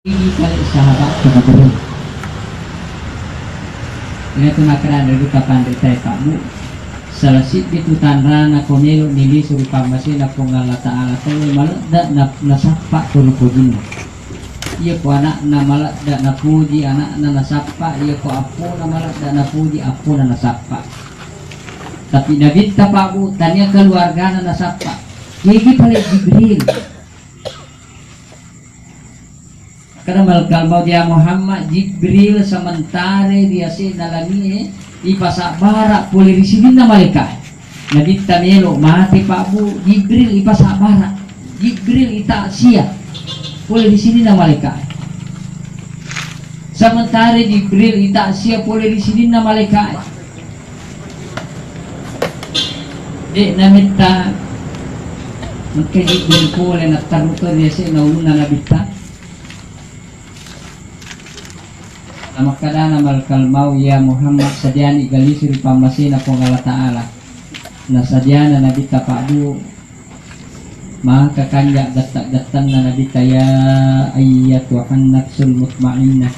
Ini kali sahabat Jibril. Ini tu makanan dari kapan dari kamu. Selesai itu tanrana komelo nili surupa masih na pengala taala kalau malah dak nasapa turupujin. Ia ko anak na malah dak napuji anak na nasapa ia ko apo na malah dak napuji apo na nasapa. Tapi Nabi tapabu tanya keluarga na nasapa. Gigi paling Jibril. Karena kalau dia Muhammad Jibril sementara dia si nalami ipasak barak boleh di sini na malaikat. Nabi tamelo mati Pak Bu Jibril ipasak barak. Jibril ita sia boleh di sini na malaikat. Sementara Jibril ita sia boleh di sini na malaikat. Dek namita mungkin Jibril boleh nak taruh dia si nauluna nabita. Maka namal kalmau ya Muhammad sadiani galisir pamasina po Allah Ta'ala na sadiana nabi tapadu maka kanya gatak-gatan na nabi ya ayyatuhan nafsul mutmainnah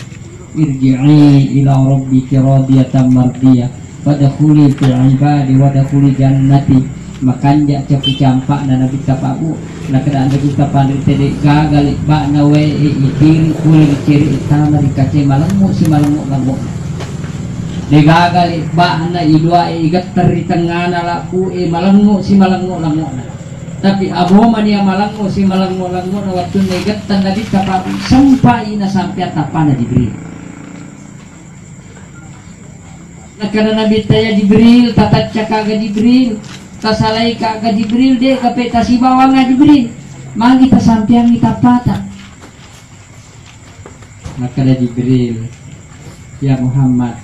irji'i ila rabbiki radiyatan mardiyah wadkhuli fi ibadi wadkhuli jannati makanya cepu campak na nabi tapadu na kadaan kita pandai gagal ba na we itiri kulit ciri itama dikace malemu si malemu lamu de gagal ba na idua igat teri tengah na laku malemu si malemu lamu tapi aboma dia malemu si malemu lamu na waktu negat tanda di kapal sampai na sampai tapana Jibril na kana nabi taya Jibril tata cakaga Jibril tasalai kaga Jibril deh kape tasibawa nga Jibril magi tasampiang kita patah maka ada Jibril ya Muhammad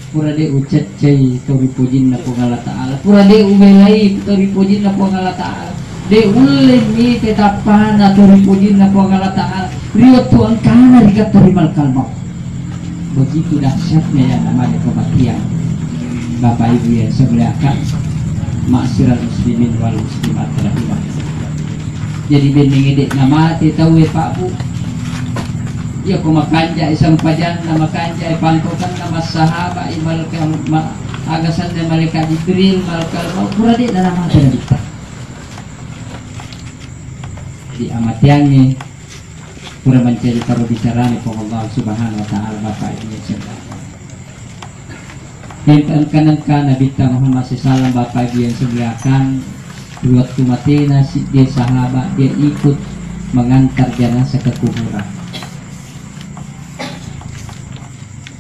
pura de ucet cai tori pujin na po Allah Ta'ala pura de umelai tori pujin na po Allah Ta'ala de ulen ni tetapana tori pujin na po Allah Ta'ala riwat tuan kana rigat terimal kalmau begitu dahsyatnya ya namanya kematian Bapak Ibu yang saya muliakan maksiral muslimin wal muslimat rahimah. Jadi bening edek nama te tahu Pak Bu. Ya ko makanja isang pajan nama kanja pantokan nama sahabat imal agasan de malaikat Jibril malaikat mau pura de nama teh kita. Di amatiannya pura mencari taruh bicara ni Allah Subhanahu wa taala Bapak Ibu sekalian. Kanan Nabi Muhammad SAW Bapak Ibu yang semuliakan waktu mati nasi dia sahabat dia ikut mengantar jenazah ke kuburan.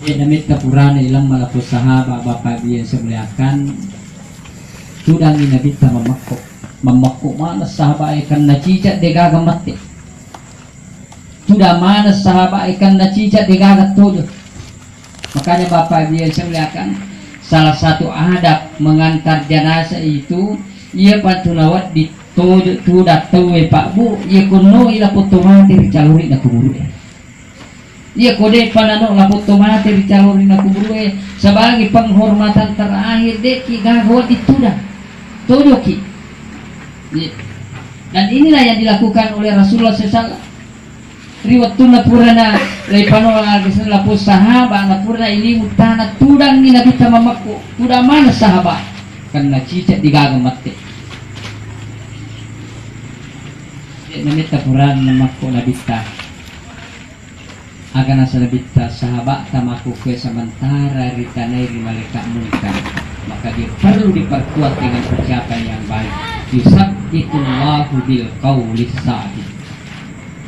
Dia namit kapuran ilang malapus sahabat Bapak Ibu yang semuliakan sudah ni Nabi memakuk mana sahabat ikan nacicat dia gagam mati. Sudah mana sahabat ikan nacicat dia gagam tujuh. Makanya Bapak Ibu yang semuliakan salah satu adab mengantar jenazah itu ia patunawat di tudak tuwe Pak Bu ia kuno ila putumati dicaluri na kuburu ia kode panano la putumati dicaluri na kuburu sebagai penghormatan terakhir deki gagawat ditudak tujuki dan inilah yang dilakukan oleh Rasulullah SAW riwat tuna purana lepano agisan lapus sahabat na purana ini mutana tudang ni nabi tamamaku tudang mana sahabat karena cicak digagam mati namita purana namaku nabita agar nasa nabita sahabat tamaku ke sementara ritanai di malaikat munkar maka dia perlu diperkuat dengan persiapan yang baik yusabbitullahu bil qawli sadid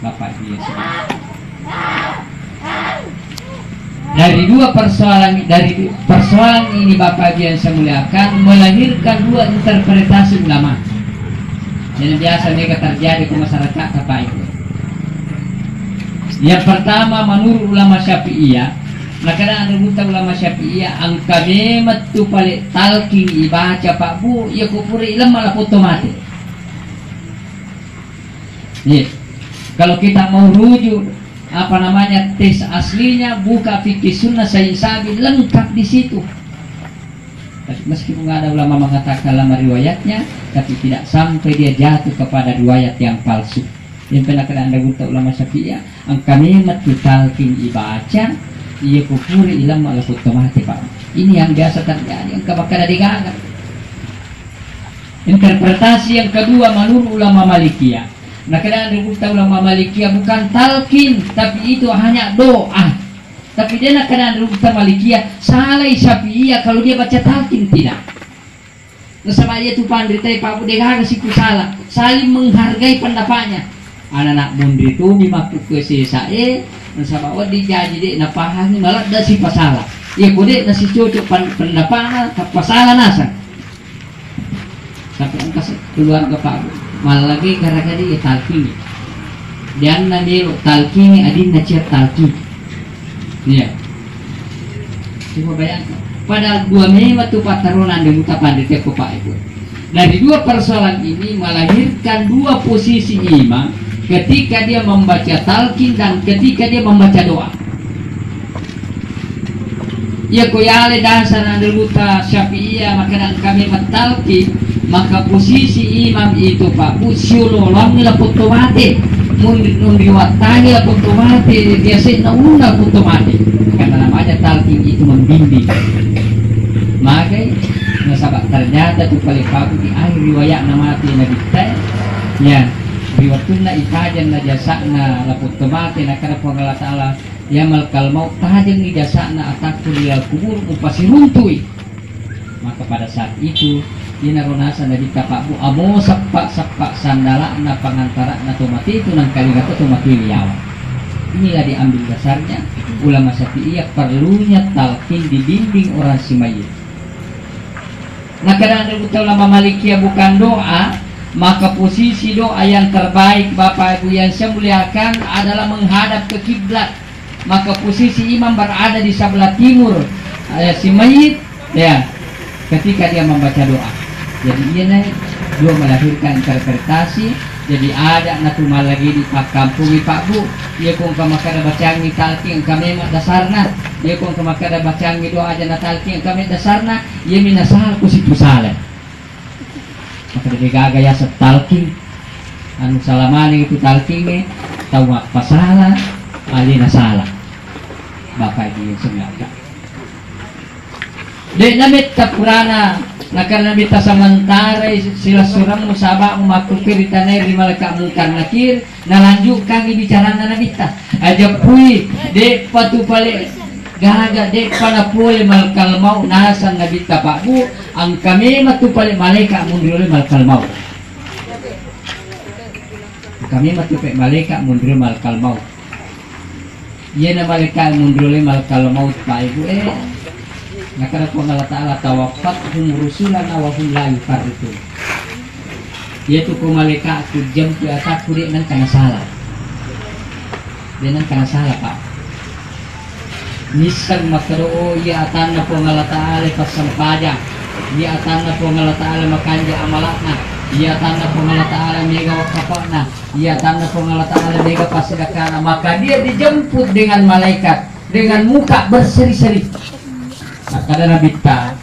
Bapak dia dari dua persoalan ini Bapak dia yang saya muliakan melahirkan dua interpretasi ulama yang biasa mereka terjadi ke masyarakat Bapak Ibu. Yang pertama menurut ulama Syafi'iyah nah karena ada ulama Syafi'iyah angka memet tu paling talqin ibaca Pak Bu ya kupuri ilmu malah otomatis kalau kita mau rujuk apa namanya tes aslinya buka fikih sunnah Sayyid Sabi lengkap di situ. Meskipun ada ulama mengatakan lama riwayatnya, tapi tidak sampai dia jatuh kepada riwayat yang palsu. Yang penakadaan daguta ulama Syafi'iyah ang kalimat talqin ibaca ia kufuri ilam malakut tomati Pak. Ini yang biasa terjadi, yang kabakana digagal. Interpretasi yang kedua menurut ulama Malikiyah. Nah, kadang daguta ulama Malikiyah bukan talqin, tapi itu hanya doa. Tapi dia nak kadang daguta Malikiyah salah Syafi'iyah kalau dia baca talqin tidak. Sama dia tu pandai Pak Bu digagal siku salah. Saling menghargai pendapatnya. Anak-anak bundri itu dimaku ke CSAE sama di jadi dek napahani malah dah si pasalah ya kode nasi cocok pendapat pasalah nasa tapi angkas keluarga Pak malah lagi gara-gara dia talqini dan nanti talqini adin naciat talqini ya coba bayangkan pada dua memang tu pataronan dan buta pandai teko Pak Ibu. Dari dua persoalan ini melahirkan dua posisi imam ketika dia membaca talqin dan ketika dia membaca doa. Ya koyale dasar andaluta Syafi'iyah maka kami talqin maka posisi imam itu Pak Bu siulolong nila puto mati mundi watani la puto mati biasa nauna puto mati karena namanya talqin itu membimbing. Maka nasabak ternyata tu kali Pak Bu di akhir riwayat nama mati Nabi teh ya riwatuna ikajan na jasana laput kemati na kana Allah Ta'ala ya malkal maut tahajan ni jasana atakul lil kubur upasi runtui. Maka pada saat itu ina ronasa na Pak Bu amo sepak sandala na pangantara na tomati itu nang kaligato tomati liawa. Inilah diambil dasarnya ulama Syafi'iyah perlunya talqin dibimbing orang si mayit. Nah kadang ada ulama Malikiyah bukan doa, maka posisi doa yang terbaik Bapak Ibu yang saya muliakan adalah menghadap ke kiblat. Maka posisi imam berada di sebelah timur si mayit ya ketika dia membaca doa. Jadi ini dua melahirkan interpretasi. Jadi ada natumal lagi di kampungi Pak Bu dia kong kamakada bacangi talqin kami dasarna dia kong kamakada bacangi doa aja na talqin kami dasarna ia minasal ku situ salah. Maka dia gagaya sa talqin anu salamani itu talqin ni tawa pasala alina salah Bapak Ibu semuanya. Dek namit kapurana nakar namit samantara sila surang musaba umakukir itanay rimalaka mungkar nakir nalanjutkan ibicara na nabita aja pui dek patu pale gaga dek panapule malkal mau nasan nabita Pak Bu ang kami matupale maleka mundrole malkal mau kami matupe maleka mundrole malkal mau iya na maleka mundrole malkal mau Pak Ibu nakara po Allah Ta'ala tawafat hum rusulan awahum la yufarritun yaitu ko malika ku jam ku atak ku di nang kana salah Pak nisang makadoo iya atan na po Allah Ta'ala pasampaja iya atan na po Allah Ta'ala makanja amalakna iya atan na po Allah Ta'ala mega wakapana iya atan na po Allah Ta'ala mega pasidakana maka dia dijemput dengan malaikat dengan muka berseri-seri. Kada nabita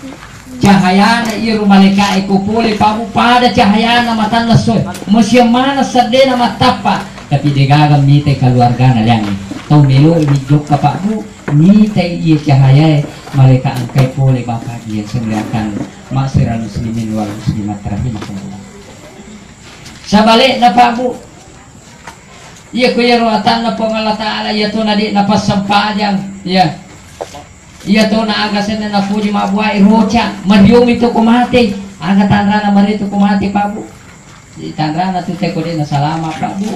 cahayana iru malika ikupuli pamu pada cahayana matan lesoy masya mana sadena matapa tapi degagam mite keluarga yang tau melo ibijok ka Pak Bu mite iya cahaya malika angkai pole Bapak dia sembiarkan maksiral muslimin wal muslimat rahimakumullah sabalik na Pak Bu iya kuya ruatan na Allah Ta'ala iya to nadi napas sampajang iya iya to na agasan na napuji mabuhay rocha marium itu kumati aga tanrana marito kumati Pak Bu di tanrana tu teko din salama Pak Bu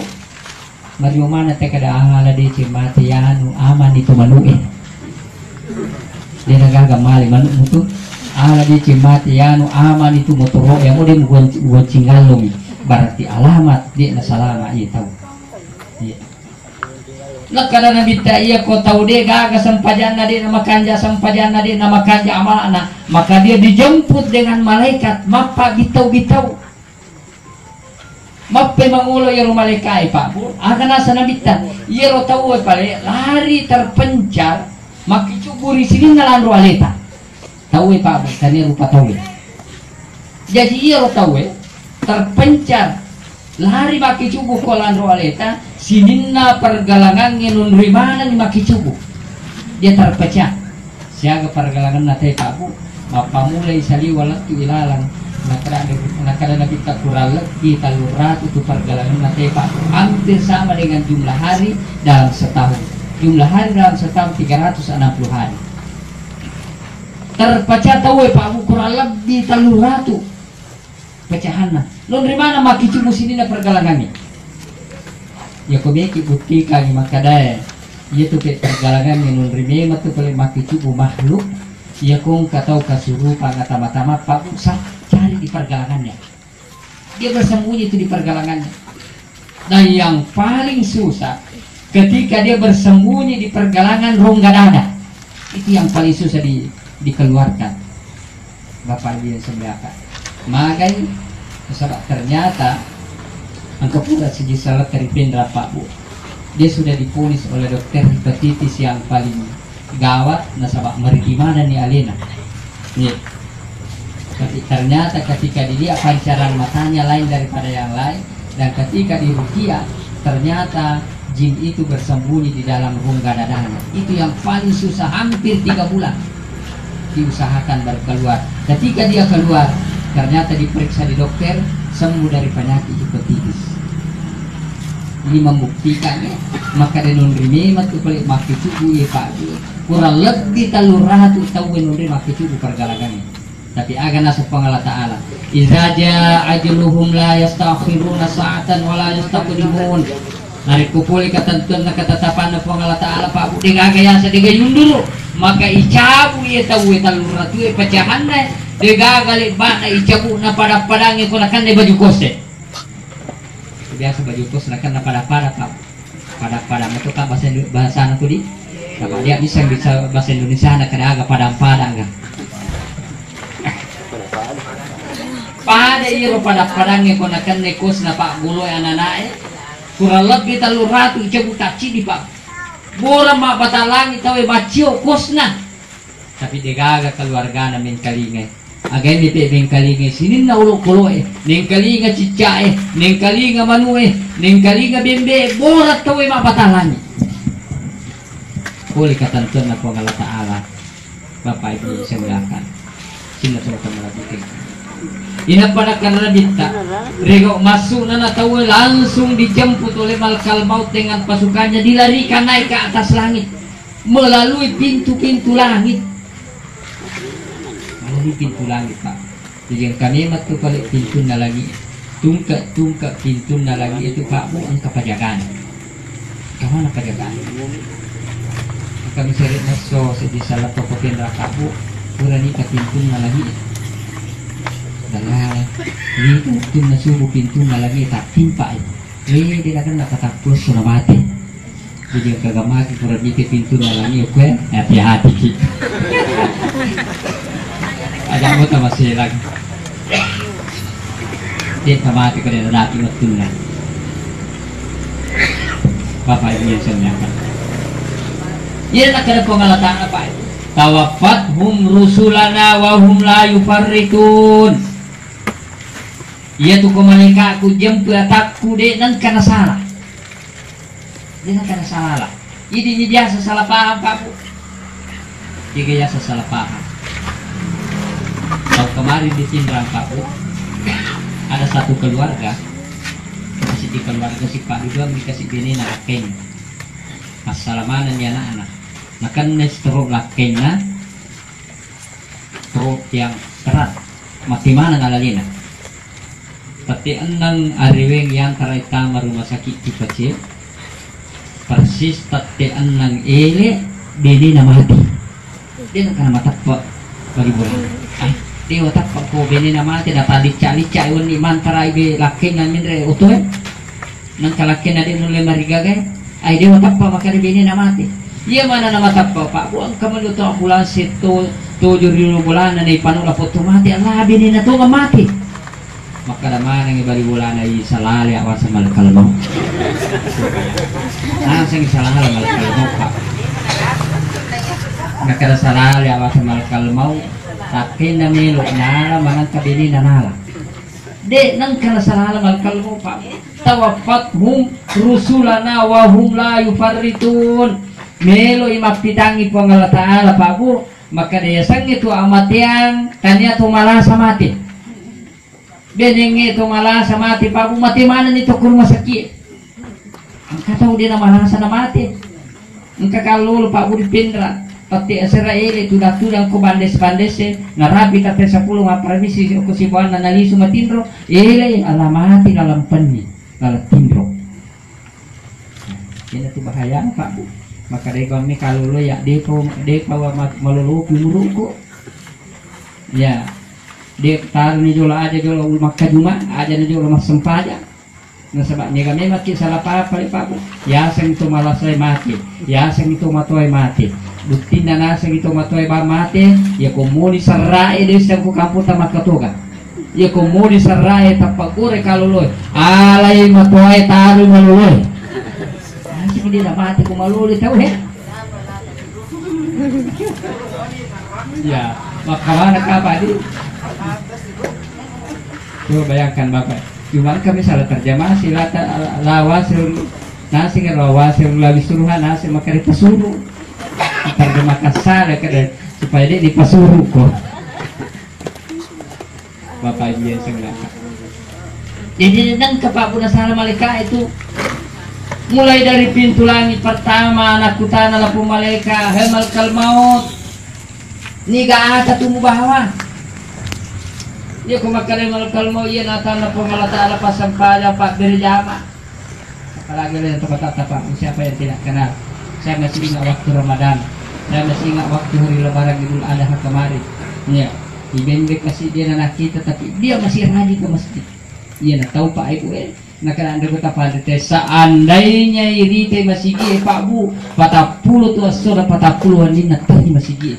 mariumana te kada ahala di cimati yanu aman itu manuin dia nagagamali manu mutu ala di cimati yanu aman itu motoro yang mo din buat cingalong berarti alamat di na salama itu iya nakada nabita iya ko tau dia gaga sampajan na di nama kanja sampajan na di nama kanja amalana maka dia dijemput dengan malaikat mapa bitau-bitau mappe mangulo yaro malaikai Pak Bu akan nasa nabita yaro tau pale lari terpencar makicuburi sini nalandro aleta tau Pak Bu tani rupa tau jadi yaro tau terpencar lari maki cubu kolan roaleta sininna pergalangan ngenun rimana ni maki cubu dia terpecah siaga pergalangan na teh pabu mapamulai sali walat tu ilalang nakada na kita kurang lebih talurat itu pergalangan na teh pabu hampir sama dengan jumlah hari dalam setahun. Jumlah hari dalam setahun 360 hari. Terpecah tahu pabu kurang lebih taluratu pecahanna. Lo dari mana maki cubu sini na pergalangannya? Ya kau beki bukti kami makadaya. Ia tu pergalangan yang nunrime matu paling maki cubu makhluk. Ia kong katau kasurupan tama-tama pabu sah cari di pergalangannya. Dia bersembunyi itu di pergalangannya. Dan yang paling susah ketika dia bersembunyi di pergalangan rongga dada. Itu yang paling susah dikeluarkan. Bapak dia sembiakan. Makanya sebab ternyata angka pula segi salat dari pendra Pak Bu. Dia sudah diponis oleh dokter hepatitis yang paling gawat. Nasabak meri di mana nih Alena? Nih. Tapi ternyata ketika dilihat pancaran matanya lain daripada yang lain dan ketika diruqyah ternyata jin itu bersembunyi di dalam rongga dadanya. Itu yang paling susah hampir 3 bulan diusahakan baru keluar. Ketika dia keluar ternyata diperiksa di dokter sembuh dari penyakit hepatitis. Ini membuktikannya maka denunrime matu pelik maki cubu ya Pak kurang lebih talurah tu tahu denunrime maki cubu pergalangannya. Tapi agan nasab Allah Ta'ala idza jaa ajluhum la yastakhiruna sa'atan wa la yastaqdimun. Narik kupuli ketentuan ketetapan Allah Ta'ala Pak Bu dengan gaya sedega dulu maka icabu ya tahu talurah tu pecahannya dega gali bana icabu na pada-padange kunakan de baju kose. Biasa baju kos nakan na pada-pada Pak. Pada-pada itu kan bahasa aku di. Kalau dia bisa bahasa Indonesia nak kena agak padang-padang kan. Pada iya pada-padangnya kunakan nekos na Pak Guloy ananae. Kurang lebih talur ratu icabu taci di Pak. Bora mak batalangi tawe bacio kosna. Tapi dega agak keluarga na min kalingai. Again ite ning kalinga sinin na ulo kuloe ning kalinga cicae ning kalinga manue ning kalinga bembe borat tawe mabatalani boleh katantuan na po Allah Ta'ala Bapak Ibu semulakan sila sa kamalabitin inapadakan na dita rego masuk na tawe langsung dijemput oleh malakal maut dengan pasukannya dilarikan naik ke atas langit melalui pintu-pintu langit di pintu langit Pak. Jadi kami matu balik pintu na lagi tungka pintu na lagi itu Pak Bu ang kapajagan. Kamana kapajagan? Kami seret maso sa salah papakin ra Pak Bu kurani ka pintu na lagi. Dala itu na subo pintu na lagi tak timpa. Dia kan nakatapos na mati. Jadi kagamaki kurani ka pintu na lagi oke hati-hati. Ada mo masih lagi. Dia mati ko din dati matuna. Bapak Ibu yang semuanya. Ia nak kena pengalataan apa itu? Tawaffat hum rusulana wa hum la yufarritun. Ia tu komunika aku jemput takku dek nan karena salah. Dia nan karena salah. Ini biasa salah paham Pak Bu. Dia biasa salah paham. Tahun kemarin di Cindrang Pak Bu ada satu keluarga kasih di keluarga si Pak juga dikasih bini na akeng masalamanan ya anak-anak makan stroke lakengnya stroke yang keras mati mana ngalalina tapi enang ariweng yang terita rumah sakit di kecil persis tapi enang ele bini na mati dia nak kena mata Pak bagi bulan dia otak ko bini na mati dapat lica-lica iwan ni mantara ibe laki na mindre utuh nang kalaki na din nule marigagay ay dia otak pa makari bini na mati iya mana nama tappa Pak buang kamu luto bulan situ 7 bulan na ipanula po mati Allah bini na to mati maka naman ang ibali bulan ay salali awan sa malkalmo langsung salali malkalmo Pak nakada salali awan sa malkalmo tapi namilo nala manang kabini na nala de nang kana salalam al kalmo pa tawafathum rusulana wa hum la yufarritun melo imapitangi po ng Allah Ta'ala pa po maka daya sang itu amat yang kanya tumalasa mati benenge tumalasa mati pa po mati mana nito kurma sakit ang kataw din na malasa na mati ang kakalolo pa po di pindra pati Israel itu datudang ko bandes-bandes narabi tate sa pulo nga permisi ko si buwan na naliso matindro ile alamati nalampan ni nalatindro yan ito bahaya pak bu maka debang ni kalolo ya depo malulu pimuruko ya dek tar ni jola aja jola maka juma aja ni jola mas sempaja nah sebabnya kami mati salah apa pak bu ya sing itu malah saya mati ya sing itu matoy mati bukti na nasa gitu matoy ba mate ya komuni sarai de sa ko kampo ta makatoga ya komuni sarai tapagure kaluloy alay matoy taru maluloy kasi hindi na mate ko maluloy tao he ya makamana ka pa di coba bayangkan bapak gimana kami salah terjemah sila lawasil nasi ngelawasil labis suruhan nasi makanya suruh terjemah kasar ya kan supaya dia dipasuruh kok bapak ibu yang sengaja jadi dan kepakuna salam malaikat itu mulai dari pintu langit pertama anak kutana lapu malaikat hemal kalmaut ni gak ada tumu bahawa dia kumakare mal kalmaut iya natan lapu malata ala pasampada pak berjama apalagi yang tempat pak siapa yang tidak kenal saya masih ingat waktu Ramadan saya masih ingat waktu hari Lebaran Idul Adha kemarin ya ibendek kasih dia anak kita tapi dia masih rajin ke masjid iya nak tahu pak ibu nak kena anda kata pada seandainya ini teh masjid pak bu 40 tu sudah 40 ni nak tadi masjid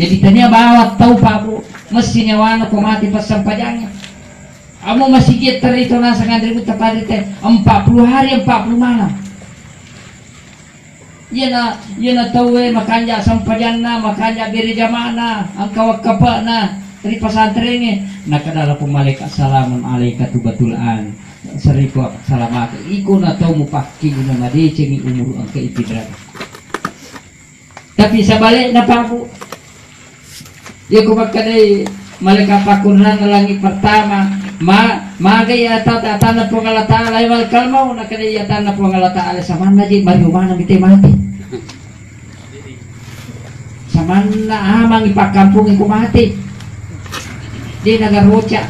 jadi tanya bawa tahu pak bu mestinya wana ko mati pas sampajangnya kamu masjid terito nasa ngandri kata pada teh 40 hari 40 malam yana tawe makanya sampajanna makanya gereja mana ang kawak-kapa na dari pesantren nakadala po malaikat salamun alaika tubatulan sariko salamat iko na taw mo pakki na madece ni umur ang kaipidran tapi sa balik na pa po ko magkaday malaikat pakunan na langit pertama magayata tatana po ng Ta'ala ay kalmaw na kadayatan na po ng Ta'ala sa man na di mariumana mitay mati sa man na amang ipakampung ko mati di nagarocha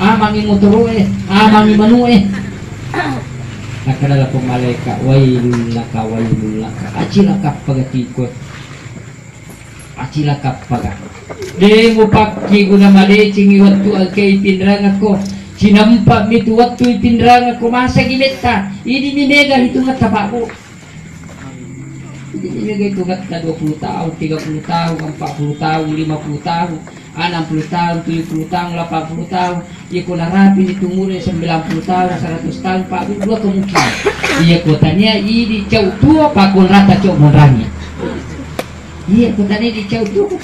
amang imuturo amang imanue nakadala po malaika wailul laka acilakap pagatikot acilakap pagat di mo pakki ko na malecing iwat tu alkay pinrangat ko sinampa mi tu wat tu pinrangat ko masa gimit ka ini minega hitungat sa bako ini minega hitungat na 20 tahun 30 tahun 40 tahun 50 tahun 60 tahun 70 tahun 80 tahun iya ko narapi ditungulin 90 tahun 100 tahun pak dua kemungkinan iya ko tanya ini jauh tua pak ko rata jauh monranya iya ko tanya di jauh tua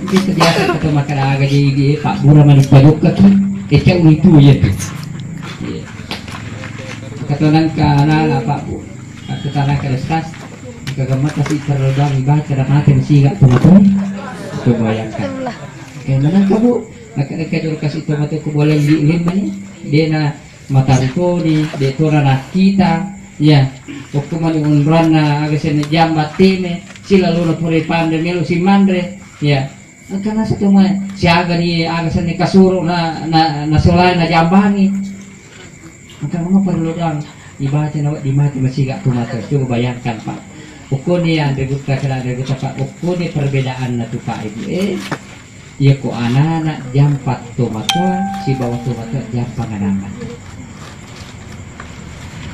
itu biasa kata makan agak jadi pak bura manis paduk kaki kecau itu ya tuh kata nang kana pak bu kata tanah kerestas kagamat kasih terlodang ibadah cara mati masih gak tuh coba bayangkan kayak mana kamu nak dulu kasih tomato ko boleh diilim mana dia na mata ruko di detora kita ya waktu mani unran na agak sen jambat time sila lolo pure pande melo si mandre ya karena satu mah siaga di agasan ni kasuro na solay na jambangi maka mga perludang ibaca na di mati masih gak tumato coba bayangkan pak uko ni yang degut ka kena degut pak uko ni perbedaan na tu pak ibu iya ko anak jam 4 tumato si bawah tumato jam panganangan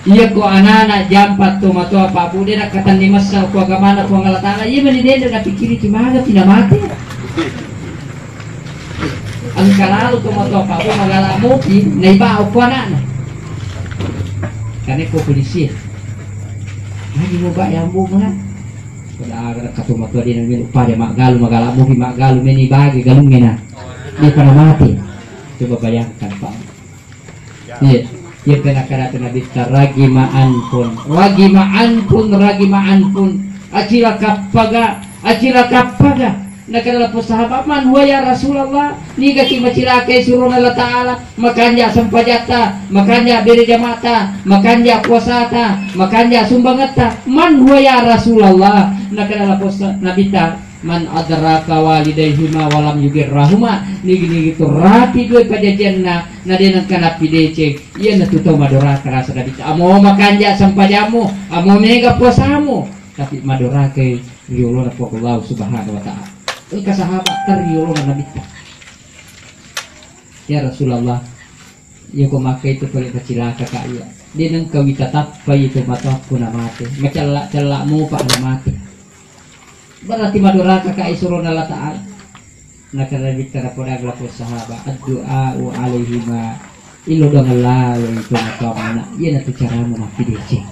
iya ko anak jam 4 tumato apa bu dia nak kata ni masa ko agamana ko ngalatala iya meninde na pikiri timaga pinamati ang kalalo tumato pa po magalamuki na iba o na kani ko polisi lagi mo ba yang mo na wala agad katumato din ang upaya magalo magalamuki magalo meni bagi galungin na di pa na mati Coba bayangkan Pak. Iya, ya kena Nabi ragi ma'an pun acila kapaga nak adalah sahabat man huwa ya Rasulullah ni kaki macilake suruh Allah Ta'ala makanya sampajata makanya beri jamata makanya puasata makanya sumbangata man huwa ya Rasulullah nak adalah Nabi ta man adraka walidayhima walam yugirrahuma ni gitu rati dua pajajanna na denan kana pidece iya na tuto madoraka rasa Nabi ta amo makanya sampajamu amo mega puasamu tapi madorake riulo na po Allah Subhanahu wa Ta'ala ka sahabat teriulo na Nabi ya Rasulullah ya ko makai itu paling kecilaka kaya dia nang kawita tapay itu mata ko na mati macala mo pa na mati berarti maduraka ka isuro na Allah Ta'ala nakarabit ka na po nagla po sahabat ad-du'a alaihima ilo dong Allah itu makamana yan na cara mo mapidece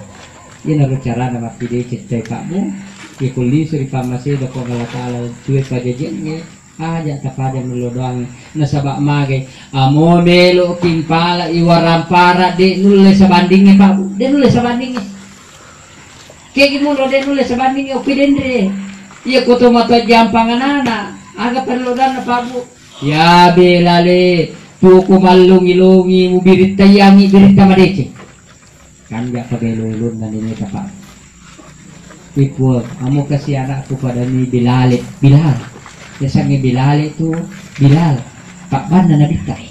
yan na cara na mapidece tayo kamu ikuli suri pamasi dako Allah Ta'ala tuwe pajajennya aja tapada melodong nasabak mage amo melo kimpala iwarampara de nulis sabandingnya Pak Bu de nulis sabandingnya kayak gimana de nulis sabandingnya oke dendre iya koto mata jampangan anak agak perlu dan Pak Bu ya belale tuku malungi-lungi mubirit tayangi birit tamadece kan gak pakai lulun dan ini Pak Wipul, kamu kasih anakku pada ni Bilal. Biasanya Bilal itu Bilal, Pak Banda Nabi Tai.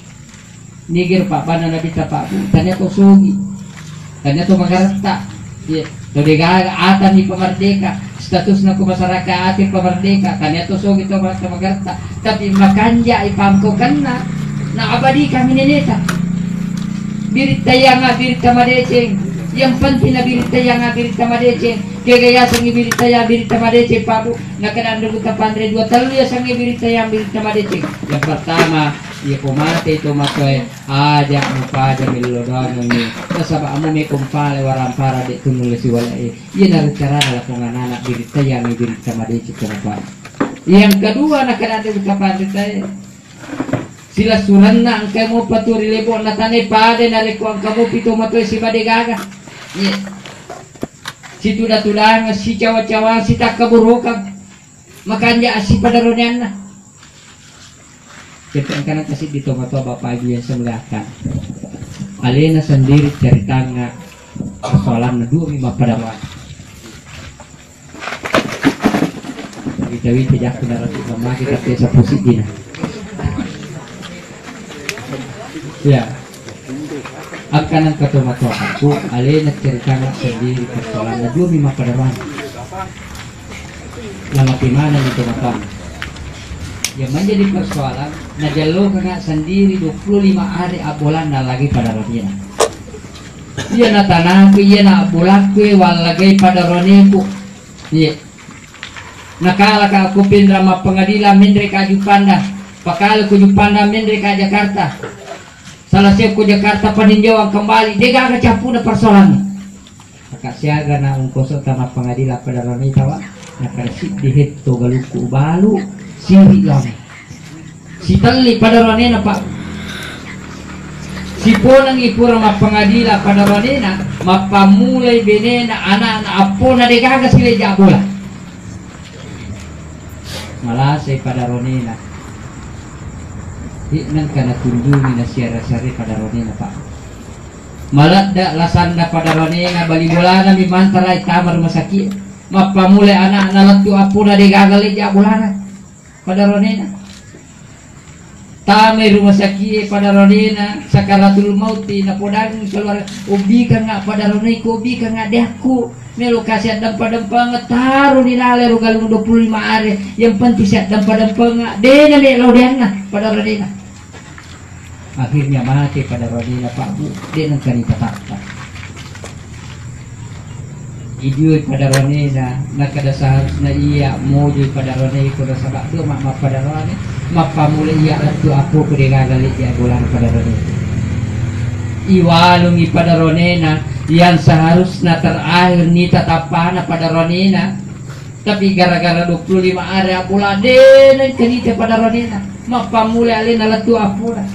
Nigir Pak Banda Nabi Tai Pak Bu, tanya tu sugi, tanya tu magarta. Ya, tu dega atan ni pemerdeka, status nak masyarakat ati pemerdeka, tanya tu sugi tu magarta. Tapi makanja ipamko kanna, na abadi kami neneta. Birit tayanga birit tamadeceng. Yang penting na birita yang birita madece kegaya sangi birita ya birita madece Pak Bu nakana ndu ka pandre dua talu ya sangi birita yang birita madece yang pertama ya pomate itu matoy aja mupada milodon ni nasaba amu me kumpale warampara de tunulis walai iya na cara la anak birita yang birita madece kenapa yang kedua nakana ndu ka pandre tay sila suranna ang kamu paturi lebo natane pade na reko ang kamu pito matoy si badegaga ya. Si tulang si cawa-cawa si tak keburukan makanya si padaronan na kita akan kasih di tomato bapak ibu yang semelakan alena sendiri cerita nga persoalan na dua lima padawan kita tidak kena ratu mama kita bisa positif ya akan ang katomato alena cerita nga sendiri persoalan na dua lima padawan nama timana di tomato yang menjadi persoalan na jalo ka sendiri 25 hari abulan na lagi pada rodina iya na tanahku iya na abulakku walagay pada roniku iya nakala ka aku pindrama pengadilan mendre ka Jupanda pakal ku Jupanda mendre ka Jakarta salah siap ku Jakarta paninjauan kembali dega kecapu na persoalan maka siaga na ungkoso tama pengadilan pada ronita wa nakarasip dihito galuku balu siri lang si tali pada ronena Pak si ponang ipura mapangadilan pada ronena mapamulay benena anak-anak apo na degaga sila jabola malasay pada ronena di nang kana tunjungi na siyara-siyari pada ronena Pak malada lasanda pada ronena balibolana mimantaray tamar masakit mapamulay anak nalatu apo na degaga leja bulana pada ronena tamay rumah sakit pada ronena sakaratul mauti na podang keluar ubi ka nga pada ronena ko ubi ka nga dehku melo kasi at dampa-dampa nga taro nilale rugalong 25 hari yang penting siya dampa-dampa nga de na melo na pada ronena akhirnya mati pada ronena Pak Bu de nang kanita takta idiot pada ronena nakada seharusnya iya mojo pada ronena kuda sabak tu mak pada ronena mapamula iya atu aku kuda gagali dia bulan pada ronena iwalungi pada ronena yang seharusnya terakhir ni tatapana pada ronena tapi gara-gara 25 hari bulan den kanita pada ronena mapamula alena latu apura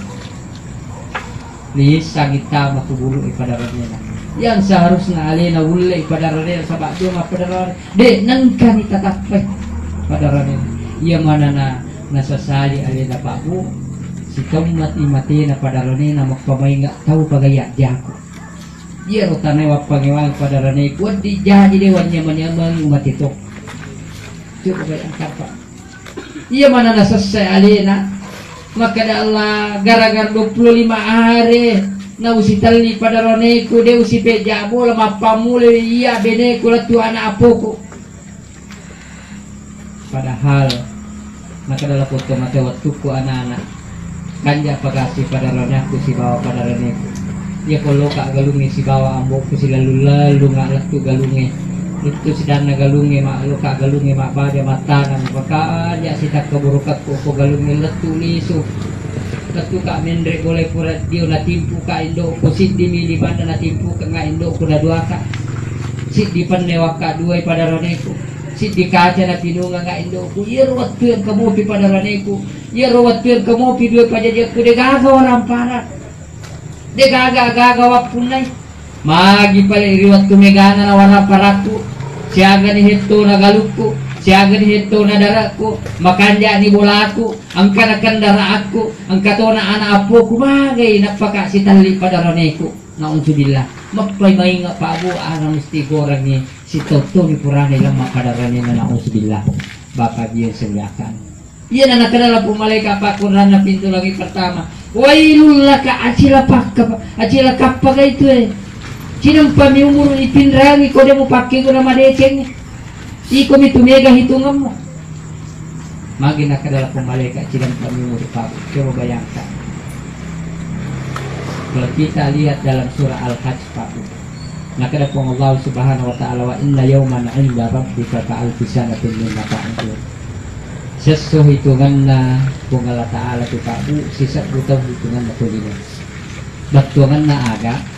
lisa kita makubulu pada ranena yang seharusnya alena wulle pada ranena sabak dua pada ranena dek nangkan itatapai pada ranena ia mana na sasali alena Pak Bu si tomat imatina pada ranena makpamay nggak tahu pagaya jago dia rotane wapangewang pada ranena kuat di jadi dewan nyaman umat itu coba bayangkan Pak iya mana na sasali alena maka Allah gara-gara 25 hari na usi tali pada roneku dia usi pejabo lama pamule iya beneku latu anak apoku padahal maka dalam foto mata waktuku anak-anak kanja pagasi pada roneku si bawa pada roneku dia kalau kak galungi si bawa amboku si lalu nggak latu galungi itu sedang galungi mak lu kak galungi mak pada mata nang maka ya sita keburukat ko galungi letu lisu letu kak mendrek boleh pura dia na timpu ka indo ko sit di mili banda na timpu ka nga indo ko na dua ka sit di panewa ka dua pada roneku sit di kaca na pinunga nga indo ko iya ruwat tuyan kamu pi pada roneku iya ruwat tuyan kamu pi dua pada dia ko de gaga orang para de gaga wapunay magi pala iriwat tumegana na warna paraku siaga ni hito na galukku siaga ni hito na daraku makanja ni bolaku angka na kandara aku angka to na anak apo kumagay napaka si tali pada roneku na unsubillah mapay may nga pa abu arang mesti gorang ni si toto ni purane lamang pada ronena na unsubillah baka biyan seliakan iya na nakadala po malaika pa kuran na pinto lagi pertama wailul laka acila kappa itu sinang pamiumur ipinrangi ko dia mo pakai ko na madeceng iko mitumega hitungan mo magi nakadala kong malaikat sinang pamiumur ipabu coba bayangkan kalau kita lihat dalam surah Al-Hajj Pak nakadala kong Allah subhanahu wa ta'ala wa inna yawman inda rabbika ka'alfi sanatin mimma ta'udun sesuatu hitungan na kung Allah ta'ala tu Pak Bu sisa butaw hitungan na tulinan batuangan na aga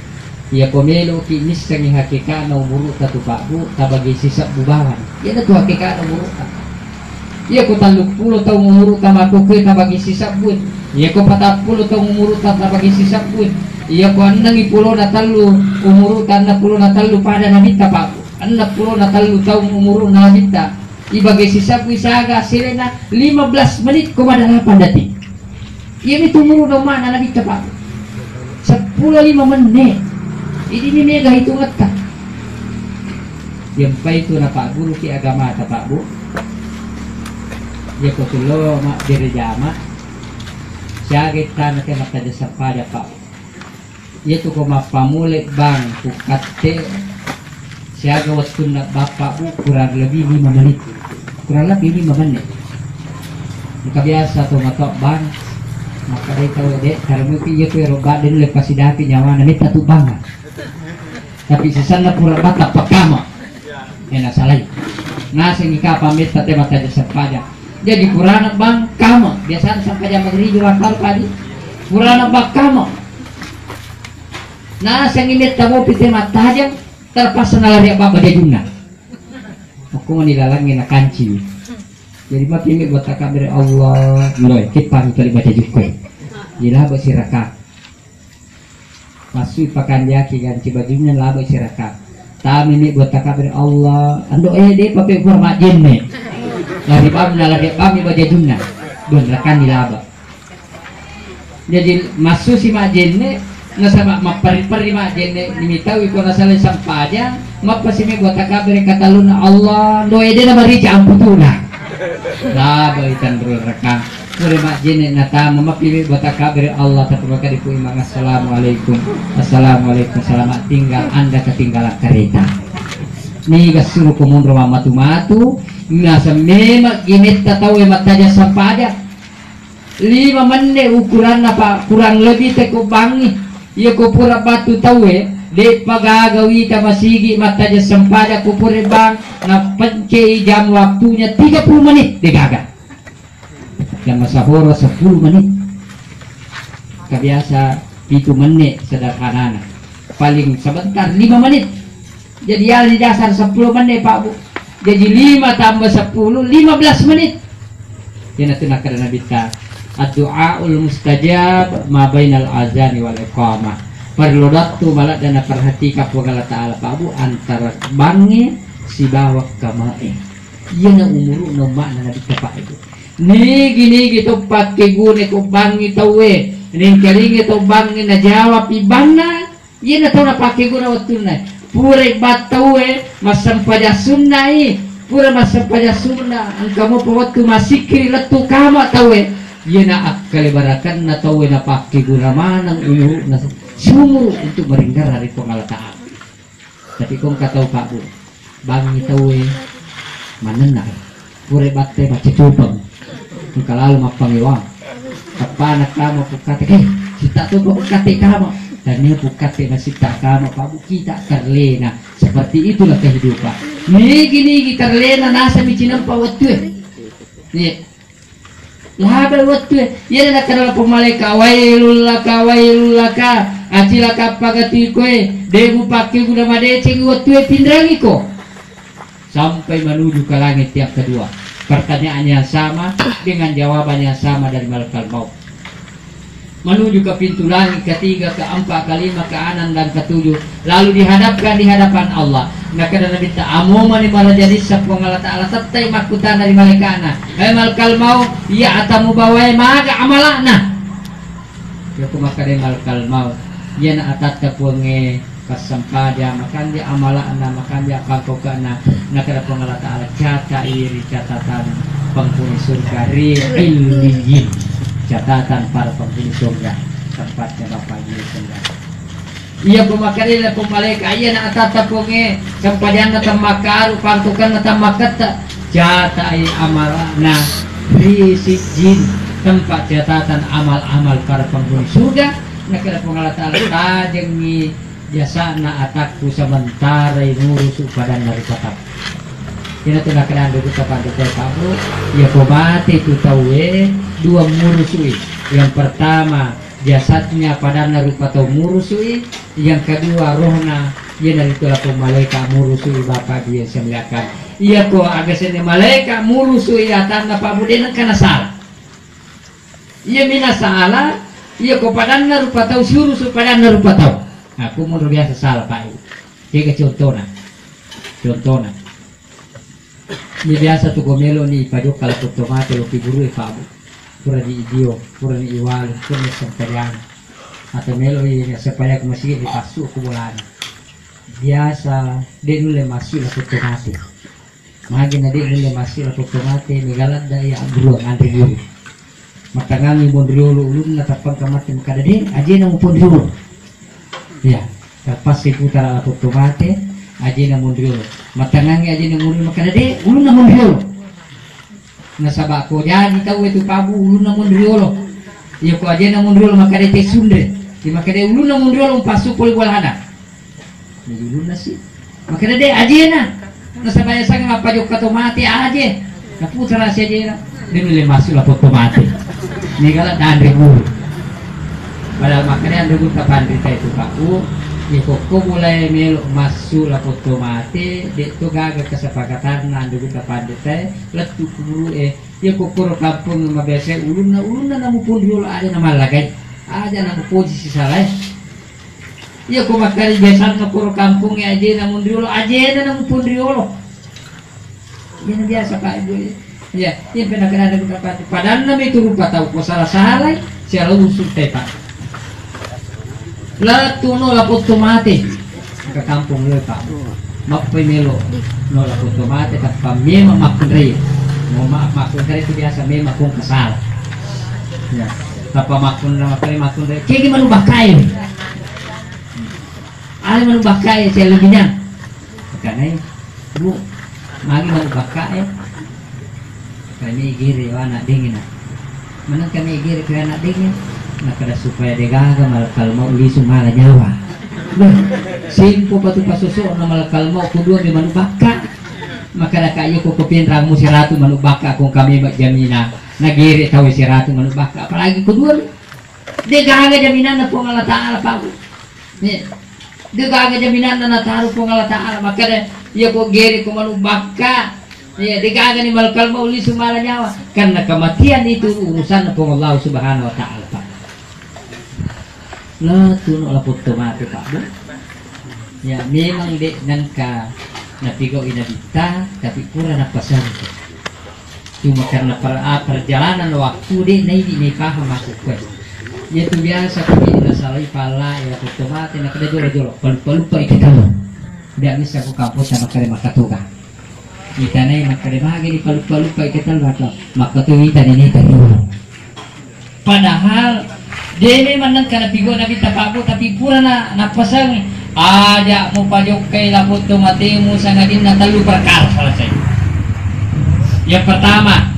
ya komelo kinis kangi hakika na umurut tu Pak Bu tabagi sisa bubawan ya na tu hakika na umurut ya ko 30 taong umurut tamako ke tabagi sisa buin ya ko 40 taong umurut tabagi sisa buin ya ko 60 na talo umurut 60 na talo pada nabita Pak Bu 60 na talo taong umurut na nabita ibagi sisa buin saga sirena 15 menit ko madalapan detik ya ni tumurut na mana nabita Pak Bu 10-5 menit ini mega hitungan tak yang baik itu na Pak Guru ki agama ta Pak Bu ya ko tulo mak dire jama siya tanah ke mata desa pada Pak ya tu ko mapamule bang ku katte siya waktu na Bapak Bu kurang lebih 5 menit maka biasa tu matok bang maka dia tahu dek karena ki ya ko roba den lepas dapi nyawa na mita tu bang tapi sesana pura bata pakama enak salah nasi ngika pamit tate mata jasa pada jadi purana bang kama biasa sampai jam maghrib wakal padi purana bang kama nasi ngimit tamu pite mata aja terpaksa nalari apa juna aku mau nilalangin na kanci jadi mah pimit buat takabir Allah loy kita itu baca juga jilah bersiraka masuk pakan jaki ganti bajunya laba sirakat kami ini buat takabir Allah ando deh pakai format jenne lari kami bajajuna don rekan di laba jadi masuk si mak jenne nasama mapari mak jenne nimitaw iko nasalin sampaja mapasimi buat takabir kataluna Allah ando deh na marica amputuna laba itan rekan Sore mak jene nata memapili buat kabir Allah terbuka di imang assalamualaikum selamat tinggal anda ketinggalan kereta nih gasuruh kumun rumah matu nasa memak ginit tahu emat aja sampaja 5 menit ukuran apa kurang lebih teko bangi ya ko pura batu tahu de pagagawi ta masigi mata aja sampaja ko pura bang na pence jam waktunya 30 menit digaga yang masahoro 10 menit kebiasa 7 menit sederhana paling sebentar 5 menit jadi di dasar 10 menit Pak Bu jadi 5 tambah 10 15 menit ya nanti nak karena bita ad-du'aul mustajab ma bainal azani wal iqamah. Perlu tu malah dana perhatikan Allah Ta'ala Pak antara bangi si bawah kamae. Iya na umuru no makna na ditepak itu. Nigi gitu pakai gune ko bangi tawe. Ning kalingi to bangi na jawab ibana. Iya na tahu na pakai guna waktu na. Pure batawe masam pada sunnai. Pura masam pada sunnah. Angkamu waktu masih kiri letu kama tawe. Iya na akal barakan na tawe na pakai guna manang umuru na sumur untuk meringgar hari Allah Ta'ala. Tapi kong katau Pak Bu. Bangi tawe manenang. Pure bate baca cupang. Kalau mapangiwang apa anak kamu pukate kita tuh pukate kamu dan dia pukate masih tak kamu Pak Bu kita terlena seperti itulah kehidupan nigi terlena nasa micinam Pak waktu nih label waktu ya nak kalau pemaleka wailul laka acilaka pagati koe debu pakai guna madeceng waktu pindrangi ko sampai menuju ke langit tiap kedua. Pertanyaannya sama dengan jawabannya sama dari malaikat maut. Menuju ke pintu langit ketiga, keempat, kelima, keenam dan ketujuh. Lalu dihadapkan di hadapan Allah. Nah karena kita amoma ni malah jadi sepong Allah Ta'ala tetai makutan dari malaikana. Malaikat maut ya atamu bawai maga amalana. Ya kumaka dari malaikat maut. Ya na atat kepunge kasampada makan dia amalana makan dia pakokana nakara Allah Ta'ala catat iri catatan penghuni surga ri'illiyin catatan para penghuni surga tempatnya Bapak Ibu surga iya pemakari la pemaleka iya na atata ponge sampadian na tamakaru pantukan na tamakata catat amalana ri'illiyin tempat catatan amal-amal para penghuni surga nakara Allah Ta'ala tajengi jasa na atakku sementara ngurusu pada naripatap. Kena tengah kenaan dulu kapan kita tahu. Ya komate itu tahu dua murusui. Yang pertama jasadnya pada naripatau murusui. Yang kedua rohna ia dari itulah malaikat murusui bapak dia semliakan. Iya ko agak sini malaikat murusui atanda Pak Buden karena salah. Ia mina salah. Iya ko pada naripatau suruh pada naripatau. Aku mau biasa salah Pak Ibu. Tiga contohnya. Ini biasa tuh gomelo nih pajok kalau otomatis lo figuru Pak Bu. Pura di idio, pura di iwal, pura di semperian. Atau melo ini supaya aku masih dipasuk ke bulan. Biasa dia dulu masuk lah otomatis. Magi na dia dulu masuk lah otomatis. Nigalat daya beruang antri dulu. Matangangi mondriolo ulun natapang kamatin kada dia aja nang pondriolo. Ya, pas seputar ala otomate aja na mondriolo. Matangangi aja na mondriolo makana de ulun na mondriolo. Nasaba ko jadi tahu itu pabu ulun na mondriolo. Iya ko aja na mondriolo makana te sundre. Di makana ulun na mondriolo pasu poli walhana. Ni ulun na si. Makana de aja na. Nasaba ya sang apa jok otomate aja. Kaputar aja na. Dia mulai masuk lah otomate. Ni kala dandre mulu. Padahal makanya anda buka pandita itu Pak U ya kok mulai melok masuk lah foto mati itu gagal kesepakatan anda buka pandita letu kuru ya kok kampung nama biasa ulun na namu pun dulu aja nama lagi aja namu posisi salah ya kok makanya biasa na kuru kampung aja namun dulu aja namu pun dulu ini biasa Pak Ibu ya ini pernah kena ada buka pandita padahal nama itu rupa tahu kok salah saya lalu usul Pak Latu no lapot tomate ke kampung lo Pak. Mapai melo no lapot tomate tak pamema makundre. Mau makundre itu biasa mema kong kesal. Ya. Tapa makundre. Kayak gimana bakai? Ale manu bakai saya lebihnya. Karena bu magi manu bakai. Kami giri anak dingin. Mana kami giri ke anak dingin? Nakada supaya degaga malakal mau lisu mala nyawa. Simpo patu pasuso na malakal mau kudu di manubaka. Maka na kayo ko kopien ramu si ratu manubaka kung kami jamina. Nagiri tahu si ratu manubaka apalagi kudu. Degaga jaminan na po Allah Ta'ala pa. Degaga jaminan na nataru po Allah Ta'ala maka na iya ko giri ko manubaka. Ya, dikagan ni malkal mauli sumala nyawa karena kematian itu urusan Allah Subhanahu wa taala, Pak. Lah tuno la puto mati, Pak. Ya, memang dek nangka napigo inabita tapi kurang apa saja. Cuma karena perjalanan waktu dek naik paham masuk kuat. Ya itu biasa pergi nasali pala ya puto mati nak ada jolo-jolo. Lupa kita tahu. Tidak bisa ku kampus sama kare makatuga. Kita naik makare bagi di lupa kita lupa maka tuh kita ini tadi. Padahal dia memang karena pigo nabi tapabu tapi pura na pasang aja mo pajok kay lapot mati mo sa ngadin na talo perkara selesai. Yang pertama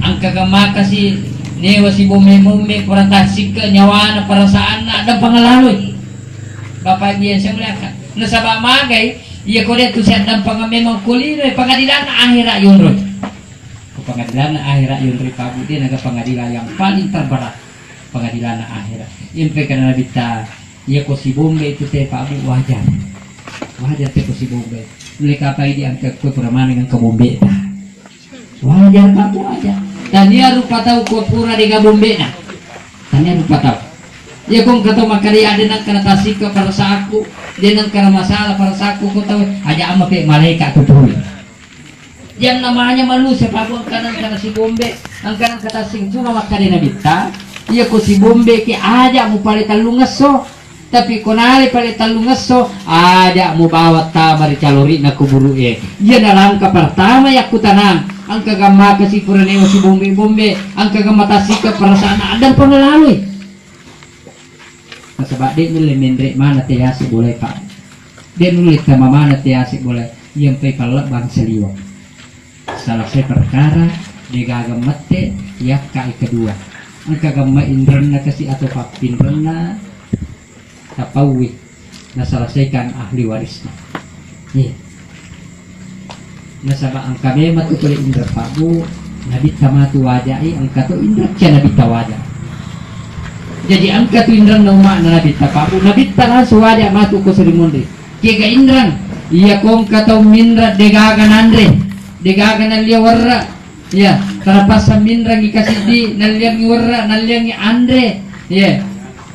ang kagama kasi newa si bumi kurang tasik ke nyawa na perasaan na ada pangalaman. Bapak dia saya melihat nasaba magay iya ko dito siya ng pangamemang kulino pangadilan na ahira yun ron. Pangadilan na ahira yun rin pabuti nagapangadilan yang paling terberat pengadilan na akhirat. Yung pagka nabita iya ko si Bombay itu teh Pak Bu wajar teh ko si Bombay nuli kapay di ang kagpapuraman ng kabombe na wajar Pak Bu wajar dan iya rupa tau ko pura di kabombe na dan iya rupa tau iya kung kato makariya din ang kanatasik ka para sa ako din ang masalah para sa ako ko tau aja ama pe malaikat tutuloy yang namanya manusia Pak Bu ang kanan si Bombay ang kanan katasik cuma makari nabita iya ko si Bombay ki aja mo palitan lungaso tapi konali palitan lungaso aja mo bawat tamari calori na kuburu iya na lang ka pertama ya kutanang ang kagama kasi puranewa si Bombay ang kagama tasika para saan adang pangalaloy nasabak di nuli mendrek mana tiyasi boleh Pak di nuli kama mana tiyasi boleh yang pay palak bang seliwak salah saya perkara di gagamate ya kai kedua ang kagama indran na kasi atau papindran na tapawi na selesaikan ahli warisnya nasaba ang kami matutuloy indra Pak Bu nabit tamatu wajai ang kato indra siya nabit wajah jadi ang kato indran na uma na nabit Pak Bu nabit tanan suwaja matu ko serimundi kega indran iya kong kato mindra degagan andre degagan liya warra ya terlepas mindra dikasih di naliang warra naliang andre ya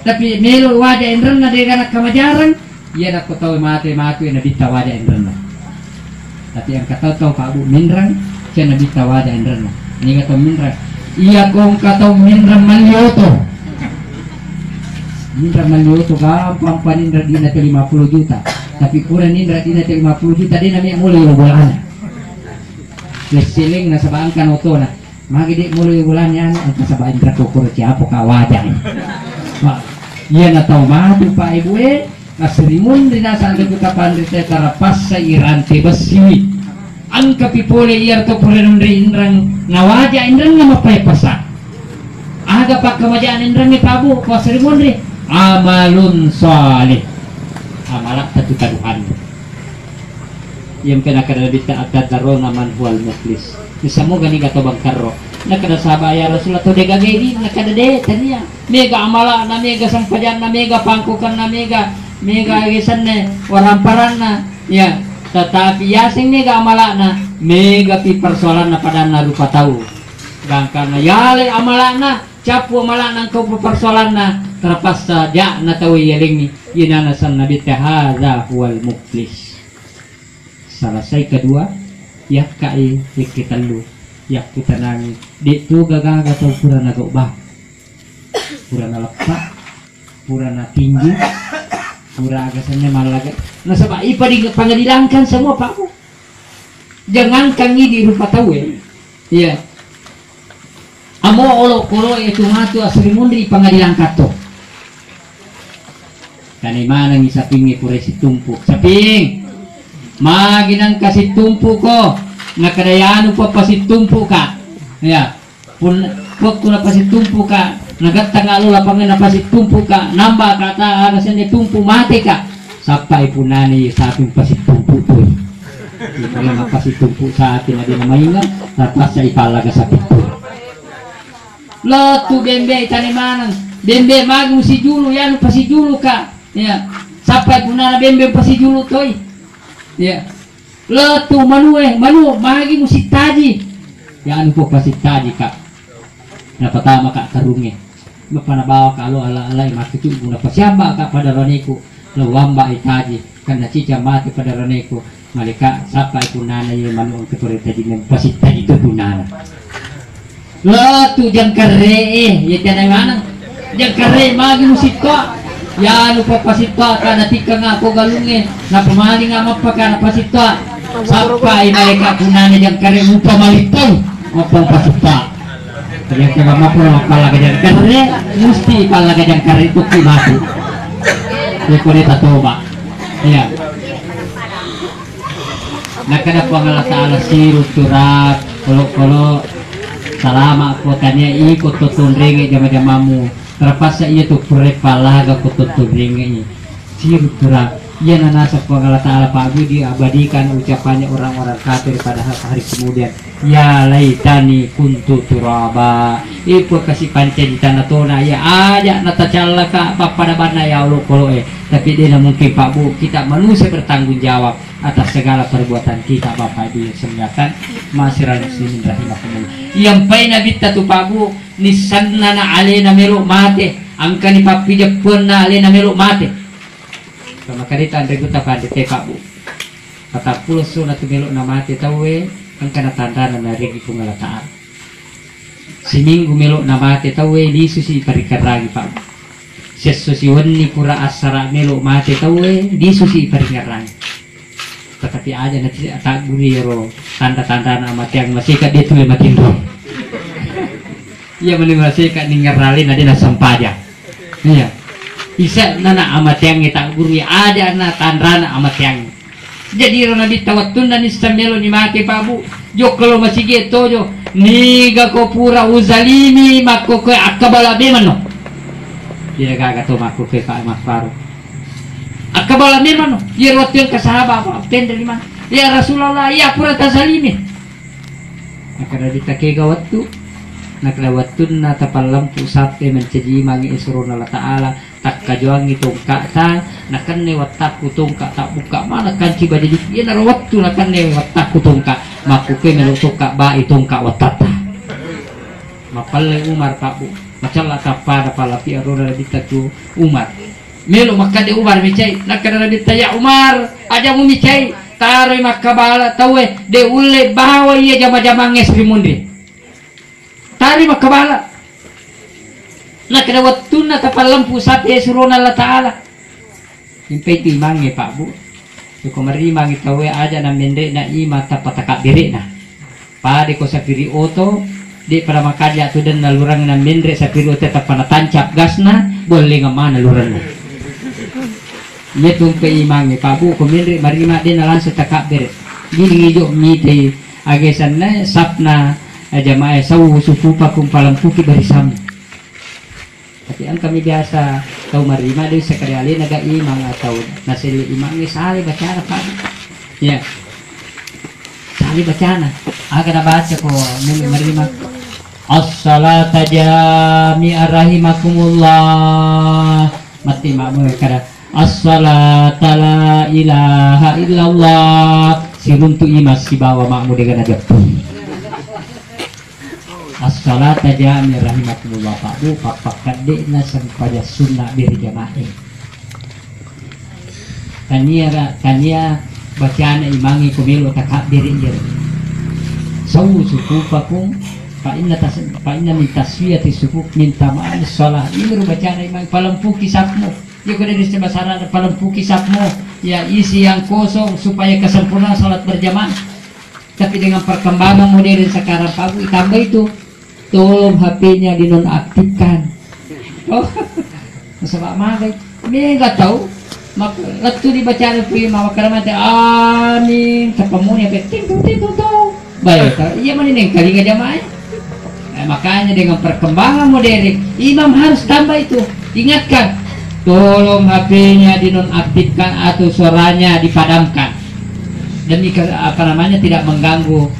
tapi melo wajah indran na degagan kamajaran iya nak tahu mati na bita wajah indran na tapi yang kata tahu Pak Bu mindran siya nabita wajah indran na ini kata mindran iya kong kata mindran malyoto gampang panindra di nanti 50 juta tapi kurang indra di nanti 50 juta dia namanya mulai bulan lesiling nasabaan kan oto na magidi mulai bulannya ang kasabaan indra kukur siapa kawajan iya na tahu matu Pak Ibu kaserimun di nasa ang kapan di terapas sa irante besi ang kapipole iya to purenundri indrang nawaja indrang na mapaypasa aga pak kamajaan indrang ni Pak Bu kaserimun ri amalun salih amalak tatu kaduhan yang kena kada bita akad daro naman hual muflis bisa mo gani gato bangkaro nakada sabaya Rasul atau dega gedi nakada de tania mega amala na mega sampajan na mega pangkukan na mega gisan ne waramparan na ya tetapi yasing mega amala na mega pi persoalan na pada na rupa tahu bangkar na yale amala na capu amala na kau persoalan na terlepas saja na tahu yaling ni inanasan nabi hadza huwal muflis selesai kedua ya kai kita lu ya kita nangis di tu gagaga atau pura naga ubah pura na lepak pura na tinggi pura agasannya malaga nasaba ipa di pangadilankan semua Pak Bu jangan kangi di rupa tahu ya amo olo koro itu matu asri mundi pangadilan kato kani mana ngisa pingi pura si tumpuk saping maginang kasih tumpu ko nakadayaan pa pasit tumpu ka ya pun waktu na pasit tumpu ka nagatang alo lapangan na pasit tumpu ka namba kata arasan ni tumpu mati ka sampai punani sa ating pasit tumpu to ipala na pasit tumpu sa atin na dinamahinga tapos sa ipalaga sa pinto lotu bembe tanimanang bembe magung si julu yan pasi julu ka ya sampai punana bembe pasi julu toy ya letu manu magi musik taji ya anu po pasik taji kak na pertama kak karungnya bapana bawa kalau ala-alai makitu guna pasiamba kak pada roniku lewamba itaji karena cica mati pada roniku malika sapa iku nana ye manu ke pore taji men pasik taji itu gunana letu jang kare ya jangan mana jang kare magi musik kak ya lupa pasitwa kana tika nga ako galunge na pamaling nga mapaka pasitwa sampai mereka punane yang kare lupa malitong mapang pasitwa kaya kaya mapang mapalaga yang kare musti palaga yang kare itu kimati ya kone tatoba ya nakana po ang Allah Ta'ala siru turap kolo salama ko kanya ikot tutundringi jama-jamamu terpaksa ia tuh prepalaga kututubringi siru turap ia nanasa po Allah Ta'ala Pak Budi diabadikan ucapannya orang-orang kafir pada hari kemudian ya laitani kuntu turaba ipo kasih panca di tanah tona ya aja nata calaka pada bana ya Allah kalau tapi dia mungkin Pak Bu kita manusia bertanggung jawab atas segala perbuatan kita Bapak Ibu yang semuakan masyarakat muslimin rahimahumullah yang paling nabi tatu Pak Bu nisanna na alena meluk mate angka ni papi Jepun na alena meluk mate sama karita andre guta pada te Pak Bu kata pulau sunat meluk na mate tawe angka na tanda na regi kung Allah Ta'ala seminggu meluk na mate tawe di susi parikaragi Pak Bu sesusi wani pura asara meluk mate tawe di susi parikaragi tetapi aja nanti tak guriro tanda-tanda nama tiang masih kat dia tuh makin roh iya mending masih kat ningeralin ada na sampaja iya bisa nana amat tiang tak guri ada na tanda na amat tiang jadi rona ditawatun dan istamelo ni mati pabu jo kalau masih gitu jo niga ko pura uzalimi mako ke akabala bemano dia gak to mako ke ka makfaru akabala memang ya waktu yang kesahabat apa dari mana ya Rasulullah ya pura tazalimi nakada ditakega waktu nakada waktu na tapal lampu sape mencaji mangi isrona Allah Ta'ala tak kajuang itu kata nakan ne watak kutung tak buka mana kanci badi ya naro waktu nakan ne watak kutung makuke melutuk ba itong watata mapalle Umar Pak Bu macam tapada palapi arora ditatu Umar melo maka de Umar micai nakana nabi taya Umar aja mu micai taroy makabala tawe de ulle bawa iya jama-jama nges rimundi tari makabala nakana wattuna tapal lampu sapi suruna Allah Ta'ala impay timangi Pak Bu ko marimangi tawe aja na mende na ima tapataka biri na pade ko sa piri oto di para makalya tu dan nalurang na mendre sa piri oto tapana tancap gasna boleh ngamana lurang na ia tumpai imangi pabu komendri marima din langsung takak ber gini ngijo mite agesan na sapna jamaah sawu sufupa kumpalam puki berisam tapi ang kami biasa tahu marima din sekali naga imang atau nasili imangi sali bacana Pak ya sali bacana aga na baca ko marima as-salata jami'a rahimakumullah mati makmu kada as-salata la ilaha illallah siruntu imas si bawa makmu dengan aja as-salata jami rahimakumullah Pak Bu papak kadekna sampaja sunnah beri jamaah tania bacaan imangi kumilu takak beri jer sawu sukufakum Pak inna min taswiyati sufuk minta ma'an sholat ini bacaan imangi palampu kisapmu ya kena di sebasara palampu kisapmu ya isi yang kosong supaya kesempurnaan salat berjamaah tapi dengan perkembangan modern sekarang Pak Bu tambah itu tolong HP-nya dinonaktifkan oh sebab mana ini nggak tahu letu dibaca prima karena mati amin kepemunya penting baik iya mana yang kali nggak jamaah makanya dengan perkembangan modern imam harus tambah itu ingatkan tolong HP-nya dinonaktifkan atau suaranya dipadamkan demi tidak mengganggu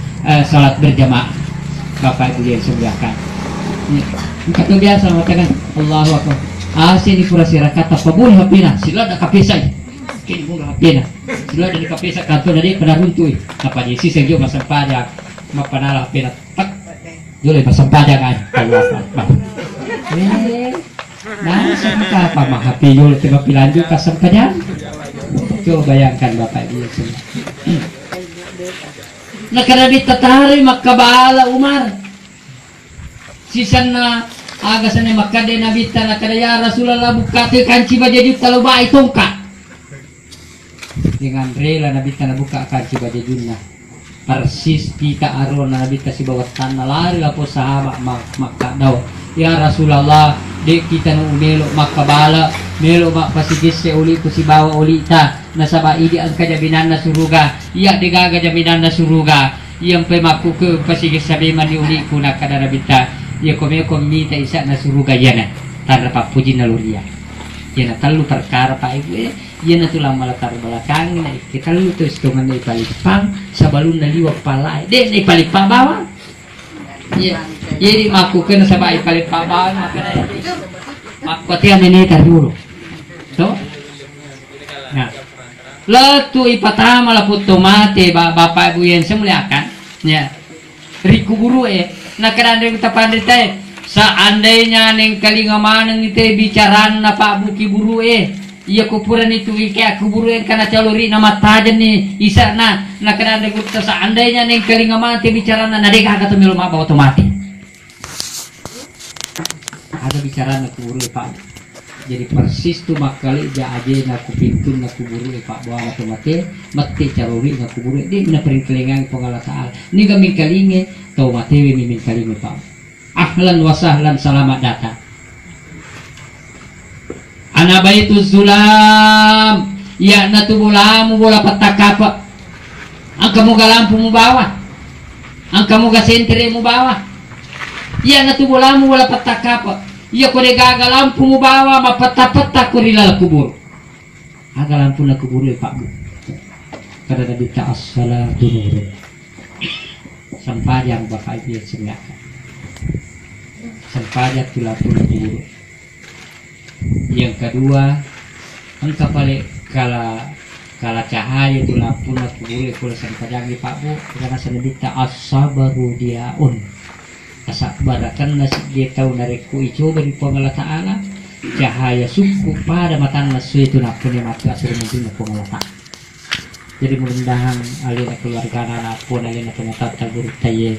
salat berjamaah Bapak Ibu yang semuakan. Itu biasa mengatakan Allahu Akbar. Asini pura sira kata pabun HP-na sila da kapisay. Kini pun HP-na. Sila dari kapisa kanto dari penaruntuy. Apa di sisi jo masampajak mapanalah pinat tak. Jule masampajak ay. Nah, sangka apa mahapi jule tiba pilanjut kasampajan. Coba bayangkan Bapak Ibu semua. Nah karena ditatari makabala Umar. Sisan na agasan ni makade nabita na kada ya Rasulullah bukate kanci bajaju kalau baik tongkat. Dengan rela nabita na buka kanci bajajunna. Persis kita aron nabita si bawah tanah lari lapo sahabat maka daw. Ya Rasulullah dek kita no umelo makabala melo mak pasigis se uli ko si bawa ulita nasaba idi ang kajabinan na suruga iya digaga jaminan na suruga iyang pe makuke pasigis sabi man ni uli ko na kadarabita iya kome komita isa na suruga yana tara pa puji na luria yana talu perkara pa ibu yana tulang malatar belakang na kita lu terus tungan na ipalipang sa balon na liwag palay de na ipalipa bawa iya jadi makuke na sabay ipalipa bawa makana makwatian ini dulu so nah letu ipatama la puto mate bapak ibu yang semuliakan ya riku buru nah kadang kita pandai seandainya neng kalinga maneng itu bicaraan na pak buki buru iya kupuran itu kayak kuburu karena caluri nama tajan nih isa nah kadang kita seandainya neng kalinga mate bicaraan na deka kata milu bawa otomatis ada bicaraan na kuburu pak jadi persis tu makali ja aje na kupintun na kuburu pak bawa na mate mati caluri na kuburu di na peringkelingan pengala taal ni kami kalinge tau mate mimin kalinge pak ahlan wa sahlan selamat datang ana baituz zulam ya na tu bolamu bola patakapa ang kamu galampu mu bawa ang kamu ga sentre mu bawa ya na tu bolamu bola patakapa iya kode gagal lampu mu bawa mapeta-peta kurila kubur aga lampu na kubur Pak Bu kada nabi ta as-salatu nurun sampajang Bapak Ibu yang semuakan sampajang tu lampu na kubur yang kedua engka pale kala cahaya tu lampu na kubur kula sampajang Pak Bu karena nabi ta as-sabru diaun asak barakan nasib dia tahu nariku ijo beri Allah Ta'ala cahaya suku pada mata nasu itu nak punya mata asal mungkin nak Allah Ta'ala jadi mudah-mudahan alina keluarga anak pun alina punya tata guru taye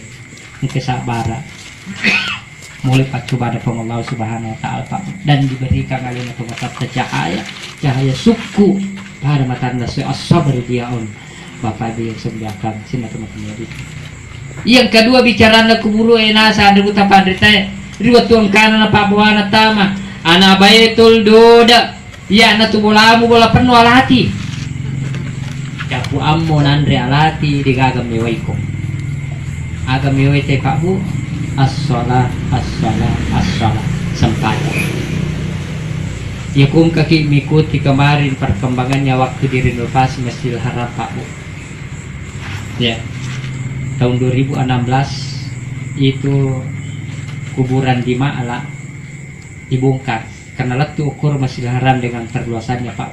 kesabaran mulai pacu pada Allah Subhanahu Wa Ta'ala dan diberikan alina punya tata cahaya suku pada mata nasu as-sabr diaun Bapak Ibu yang sembahkan sini teman-teman yang kedua bicara na kuburu nasa ada buta padrita riwat tuang kana na pabuana tama ana baitul doda ya na tubulamu bola penuh alati kapu ammo nandre alati digagam mewaiko agam mewai te Pak Bu as-shalah sempat ya kum kaki mengikuti kemarin perkembangannya waktu di renovasi Masjidil Haram Pak Bu ya tahun 2016 itu kuburan di Ma'ala dibongkar karena letu ukur Masjidil Haram dengan perluasannya Pak.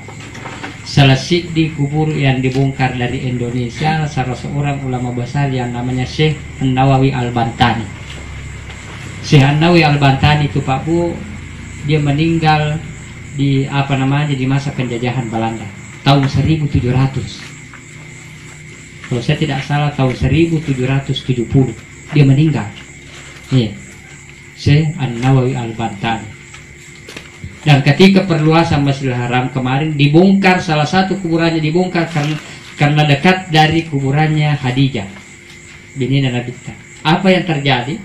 Selesai di kubur yang dibongkar dari Indonesia salah seorang ulama besar yang namanya Syekh An-Nawawi Al-Bantani. Syekh An-Nawawi Al-Bantani itu Pak Bu dia meninggal di di masa penjajahan Belanda tahun 1700. Kalau saya tidak salah tahun 1770 dia meninggal. Iya. Syekh An-Nawawi Al-Bantani. Dan ketika perluasan Masjidil Haram kemarin dibongkar salah satu kuburannya dibongkar karena dekat dari kuburannya Khadijah bini Nabi. Apa yang terjadi?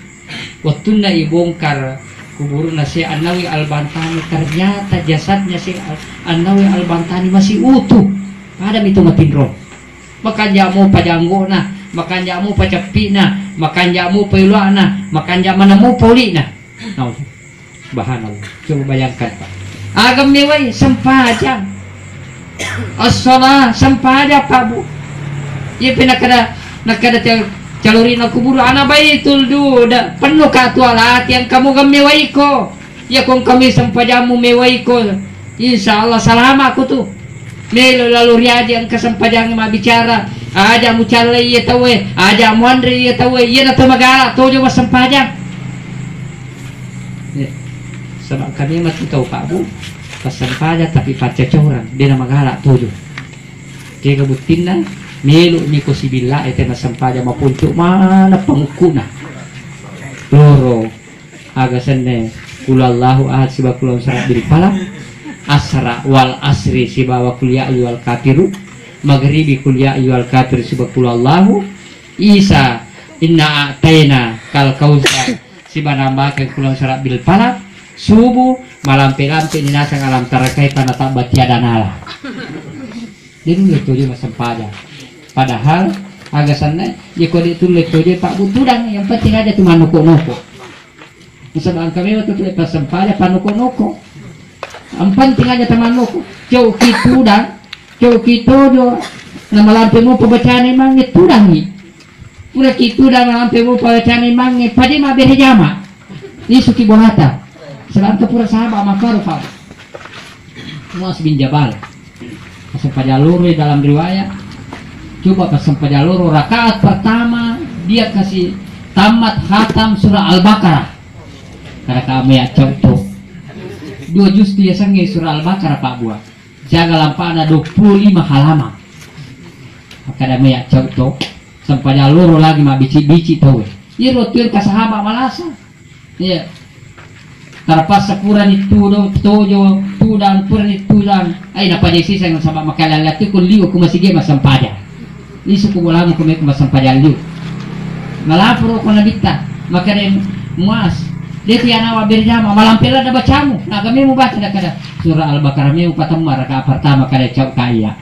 Waktu dibongkar kuburan Syekh An-Nawawi Al-Bantani ternyata jasadnya Syekh An-Nawawi Al-Bantani masih utuh. Padam itu matindro. Makan jamu pajanggo na, makan jamu pacapi na, makan jamu peluak na, makan jamu nemu poli na. Nah, bahan Allah. Coba bayangkan Pak. Agam mewai sempajang. As-shalah sempajang Pak Bu. Ia nakada caluri na kuburu ana baitul duda penuh katualat yang kamu gam mewai ko. Ya kong kami sempajamu mewai ko. Insyaallah salam aku tuh. Melo lalu riaji ang kasampajang mabicara. Aja mu chala iya tawe, aja mu andre iya tawe, iya na tumagala, tojo masampajang. Sebab kami mati tahu Pak Bu, pasampaja tapi pacacoran, dia na magala tojo. Dia kebutin na, melo ni ko sibila ete masampaja mapuntuk mana pangukuna. Loro agasanne kulallahu ahad sibak kulon sarat diri palam. Asra wal asri sibawa kuliah wal kafiru maghribi kuliah wal kafir sibakullahu isa inna ataina kal kausa sibanambakeun kulon sarat bil palak subuh malam pelampe ninasang alam tarakai tanata batiadanala din letuju masampaja padahal agasannya jika ditulis letuju Pak Butudang yang penting aja tuh manoko-noko sebab kami waktu tulis pasampaja panoko-noko ang penting aja teman lo jauh gitu do nama lampe mo pabacaan emang itu dangi udah gitu dan lampe mo pabacaan emang padi ma beri jama ini suki bonata selain pura sahabat makaru pak Muaz bin Jabal pasampajaluru dalam riwayat coba pasampajaluru rakaat pertama dia kasih tamat khatam surah Al-Baqarah karena kami ya contoh 2 juz dia sange surah Al-Baqarah Pak Buah jaga lampana 25 halaman maka ada meyak contoh sampai loro lagi mak bici-bici tahu iya rotir ke sahabat malasa iya terpas sepuran itu tojo tudang puran itu dan ay napa desi saya sahabat makalah lati kun liu ku masih ge masampaja ni suku bola mu kumek masampaja liu malapuro ko nabita maka den Muaz dia tiana wa berjama malam pela ada bacamu nah kami mau baca kada surah Al-Baqarah mau patemu rakaat pertama kada cau kaya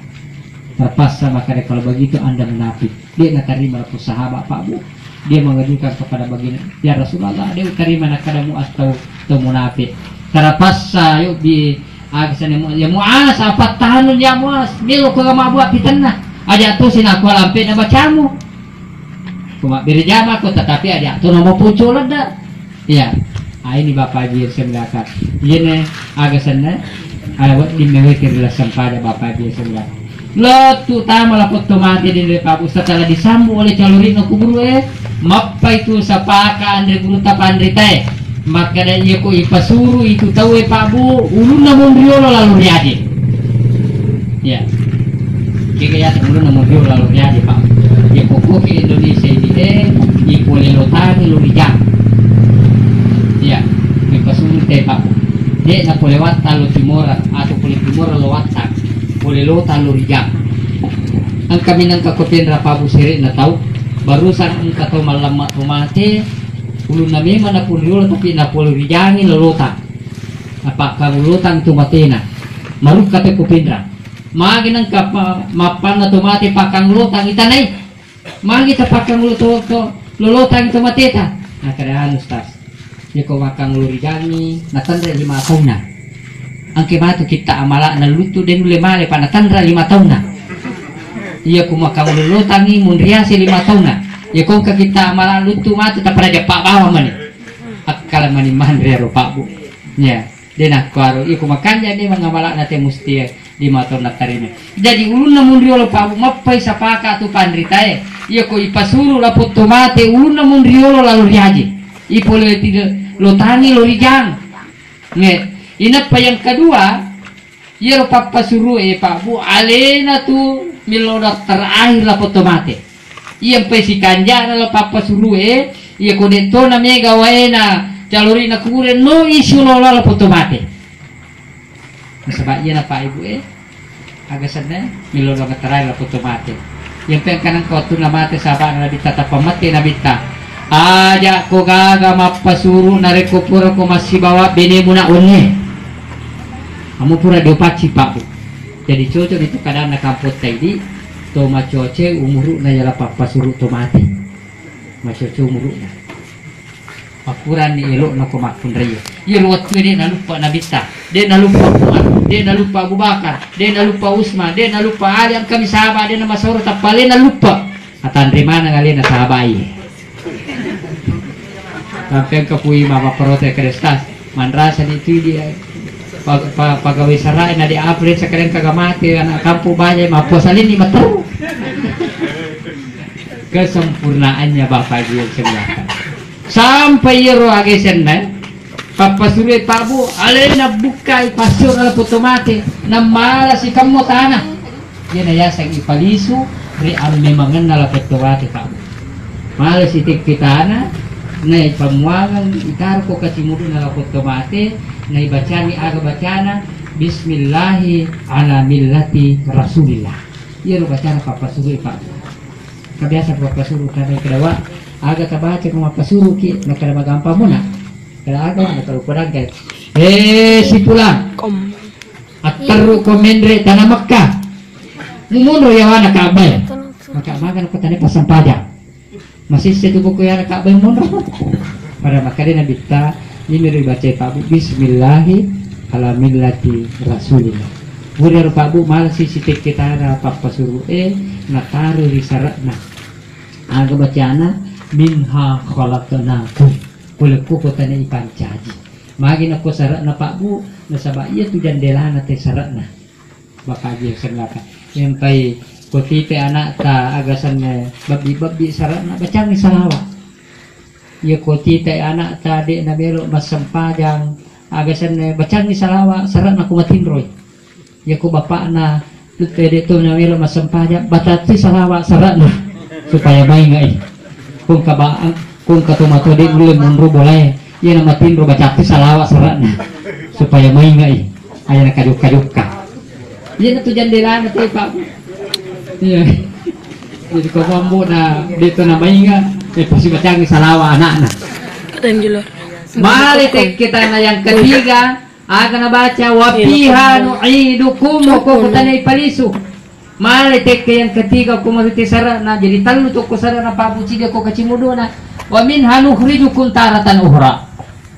terpaksa maka kalau begitu anda munafik dia nak terima aku sahabat Pak Bu dia mengajukan kepada baginda ya Rasulullah dia terima nak kada Muaz atau munafik terpaksa yuk di agsane ya Muaz apa tahanun ya Muaz milo ko ma buat pitana aja tu sin aku lampe na bacamu cuma berjama ko tetapi ada tu nama pucul ada ya ini Bapak Haji Sembilakat ini agak sana awak dimewekir pada Bapak Haji Sembilakat lo tu tama la foto mati di Pak setelah disambung oleh calurin aku buru mapa itu sapaka andre guru tapandri teh maka dan ia ko ipasuru itu tahu Pak Bu ulun namun riolo lalu riaji ya jika ya ulun namun riolo lalu riaji Pak ya koko ke Indonesia ini ipole lotani lurijang ya ipasuru teh Pak dia nak lewat talu timur atau kulit timur lewat tak boleh lo talu rijang ang kami nang kakopin rapabu seri na tahu barusan ang kato malam mati ulu nami mana pulio tapi na pulu rijangin lolota apakah lolotang tu matena maruk kate kupindra magi nang kapa mapan na mati pakang lolotang itanay magi ta pakang lolotang tu mateta nah kadaan ustaz ya ko makang lurijangi natandra 5 tahun na ang kematu kita amala na lutu den lemale pa natandra 5 tahun na iya ko makang lulutangi mundriasi 5 tahun na ya ko kita amala lutu matu ta pada pak bawa man akala man mandrero Pak Bu ya den aku aro iya ko makanya ni mangamala na te musti 5 tahun na tarime jadi ulun na mundriolo Pak Bu mapai sapaka tu pandritae iya ko ipasuru la foto mate ulun na mundriolo lalu riaji ipole tidak lotani lorijang nge inat pa yang kedua yero papa suruh Pak Bu alena tu milodak terakhir la foto mate iya pesi kanjana la papa suruh iya kode to na mega waena jalurina kuren no isu la foto mate sebab iya na Pak Ibu agak sana milodak terakhir la foto mate yang pengkanan kau tu na mate sahabat na bita tapamate na bita aja ko gaga mapasuru nareko pura ko masih bawa bene muna onne kamu pura diopaci Pak Bu jadi cocok itu kadang na kampot tadi to macoce umuru na yala papasuru to mati macoce umuru na pakuran ni elok na ko makun rayo iya waktu dia na lupa nabita dia na lupa Umar dia na lupa Abu Bakar dia na lupa Usman dia na lupa Ali yang kami sahabat dia na masoro tapale na lupa atan rimana ngali na sahabai sampai kepui mama prote kristas mandrasan itu dia pagawi sarai na di-upgrade sa kalian kagamati anak kampo banyak mapusalin ni matu kesempurnaannya Bapak Ibu yang semuanya sampai yero agesen na papasulit Pak Bu alin na bukay pasyon na putumati na malas ikamu tanah yan na yasang ipalisu ri ang memangan na putumati Pak Bu malas itik kita na ipamuangan ikar ko kasimudo na putumati na ibacani aga bacana bismillahi ala millati rasulillah yero bacana papasulit Pak Bu kebiasa papasulit kada kedawa aga kabaca kung mapasulit ki na kada magampang muna kada aga na kalau kurang guys si pulang at taru komendre tanah Makkah mumuno yawa na kabay maka magan ko tani pasampaja masih setubuh ko yana kabay muno para makari na bitta nimiri baca Pak Bu bismillahi ala millati rasulillah burir Pak Bu malas sitik kita na papasulit nataru risaratna aga bacana minha khalaqnakum kulku kotane ikan caji magi na ko sarat na Pak Bu nasaba iya tu jandela na te sarat na Bapak Haji senlaka yang pai kotite anak ta agasannya babi sarat na bacang ni salawa ya kotite anak ta de na belo masempajang agasannya bacang ni salawa sarat na kumatinroy ya ko bapak na tede tu na belo masempajang batati salawa sarat na supaya baik ngai kung kabaan kung katumato di ulit munro boleh iya nama tinro bacati salawa saratna supaya maingai ayah nak kajuk ka iya na tujan dela na tayo Pak iya jadi kau mampu na dito na mainga pasti bacang salawa anak na malitik kita na yang ketiga akan baca wafiha nu'idukum wa kutanay palisu malitik yang ketiga ko mariti sarana jadi talu to ko sarana Pak Bu ciga ko kacimudo na wa min hanukhrijukum taratan uhra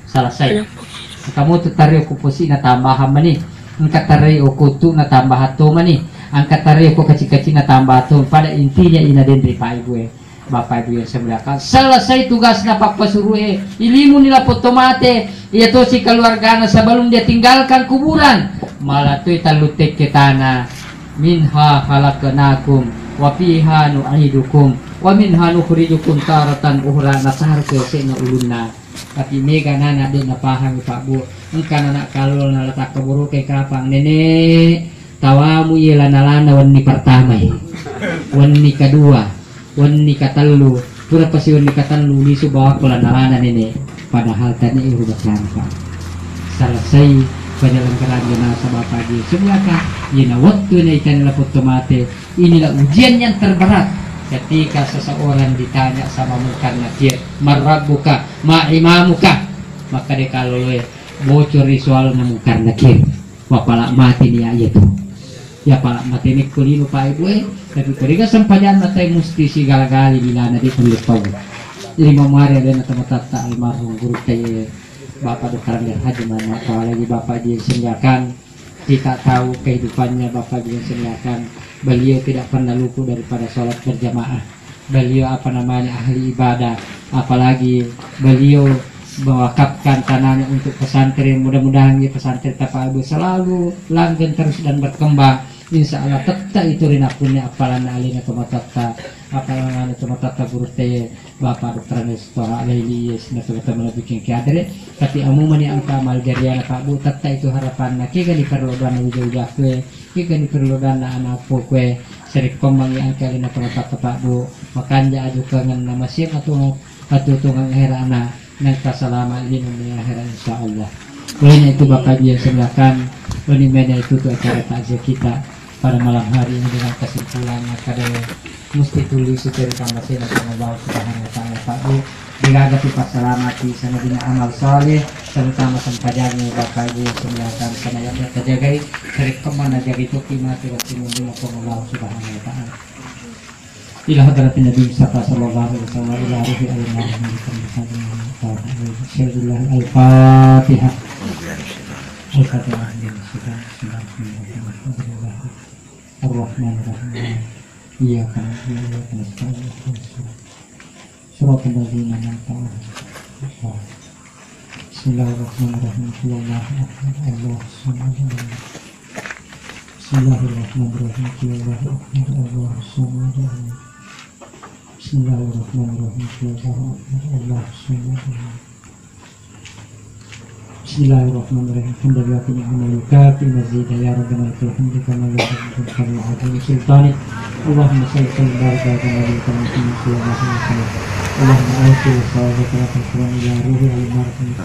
selesai kamu tutari ko posi na tambahan mani angkat tari ko tu na tambahan to mani angkat tari ko kaci-kaci na tambahan to pada intinya ina den Pak Ibu Bapak Ibu yang sebelah selesai tugas na papasuruh ilimu nila potomate iya to si keluarga na sebelum dia tinggalkan kuburan malah tu talutek kita na minha khalaqnakum wa fiha nu'idukum wa minha nukhrijukum taratan ukhra nasar ke sena ulunna tapi mega nana de na paham Pak Bu engkan anak kalau na letak keburu ke kapang nenek tawamu yelanalana wani pertama wani kedua wani katalu pura pasi wani katalu lisu bawa kulanalana nenek padahal tadi ibu bacan Pak selesai penyelenggaraan jenazah Bapak Haji semuanya ina waktu na ikan laput tomate inilah ujian yang terberat ketika seseorang ditanya sama munkar nakir marabbuka ma imamuka maka dia kalau bocor soal munkar nakir wapala mati nih ayat tuh ya pala mati nih kulino Pak Ibu tapi kuriga sempadan matai musti si galagali bila nanti kulit tahu jadi memari ada mata almarhum guru teh Bapak Dr. Haji mana apalagi Bapak Haji senggakan kita tahu kehidupannya Bapak Haji senggakan beliau tidak pernah luput daripada sholat berjamaah beliau ahli ibadah apalagi beliau mewakafkan tanahnya untuk pesantren mudah-mudahan pesantren Pak Ibu selalu langgeng terus dan berkembang insya Allah tetap itu rina punya apalan alina tomatata apalan tomatata burute Bapak Dr. Nestor alaihi senata melabikin kiadre tapi amuman yang angka malgariana Pak Bu tetap itu harapan nak kika diperlukan ujung-ujung kue kika diperlukan anak kue sering kembang yang angka lina tomatata Pak Bu makanya adu kangen nama siap atau tungang herana nanti selama ini akhirat insya Allah. Oleh itu Bapak Haji yang silakan menimanya itu tuh acara takziah kita pada malam hari ini dengan kesimpulan kada mesti tulis dari kamasih dan Allah Subhanahu wa taala Pak Bu dilaga pas selamati sama dengan amal saleh terutama sempajanya Bapak Ibu silakan sana yang terjaga dari kemana jadi itu kimati waktu menunggu Allah Subhanahu wa taala ila hadratin Nabi sallallahu alaihi wasallam ila ruhi al-Fatihah Ar-Rahman iya kan surat al-Ladzina Bismillahirrahmanirrahim. Allah samad. Bismillahirrahmanirrahim. Allah samad. Bismillahirrahmanirrahim. Allah samad. Bismillahirrahmanirrahim. Alhamdulillah ni'maluka fi mazid ya rabbana lakal hamdu kama yuhibbu wa yuhibbu sultani. Allahumma salli wa barik ala nabiyyika Muhammad sallallahu alaihi wasallam. Allahumma awsi wa sawabaka wa taqram ila ruhi al-marhum wa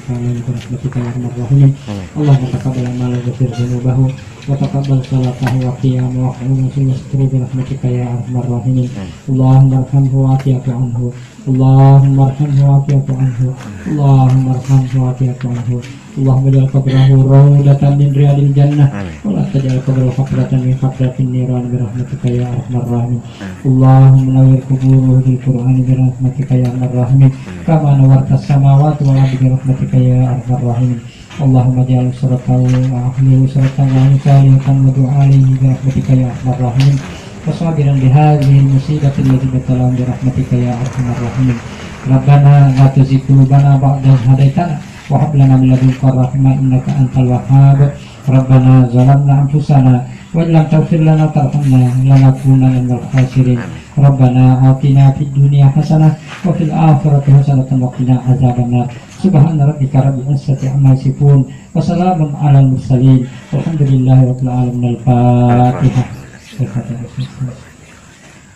ta'ala bi rahmatika ya arhamar rahimin. Allahumma taqabbal a'mal wa ghfir dhunubahu wa taqabbal salatahu wa qiyam wa qawmuhu yasturu bi rahmatika ya arhamar rahimin. Allahumma arhamhu wa afi'fu anhu. Allahumma arhamhu wa afi'fu anhu. Allahumma arhamhu wa afi'fu anhu. Allahumma ja'al qabrahu rawdatan min riyadil jannah wa la taj'al qabrahu hafratan min hafratin niran bi rahmatika ya arhamar rahimin. Allahumma nawwir quburuhu bil qur'ani bi rahmatika ya arhamar rahimin kama nawwarta as-samawati wal ardi bi rahmatika ya arhamar rahimin. Allahumma ja'al suratahu wa ahlihi suratan wa salihatan wa du'alihi bi rahmatika ya arhamar rahimin. Wasabiran bihadhihi al-musibati allati batalam bi rahmatika ya arhamar rahimin. Rabbana la tuzigh qulubana ba'da idh hadaitana wa hab lana min ladunka rahmah innaka antal wahhab. Rabbana zalamna anfusana wa illam taghfir lana wa tarhamna lanakunanna minal khasirin. Rabbana atina fid dunya hasanah wa fil akhirati hasanatan wa qina azabannar. Subhana rabbika rabbil izzati amma yasifun wa salamun alal mursalin walhamdulillahi rabbil alamin. Al-Fatihah.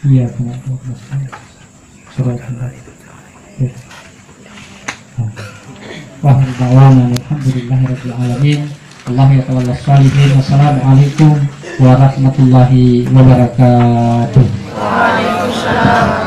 Iya, kenapa? Surat alhamdulillahirabbil alamin. Allah yatawalla shalihin. Wassalamualaikum warahmatullahi wabarakatuh. Waalaikumsalam.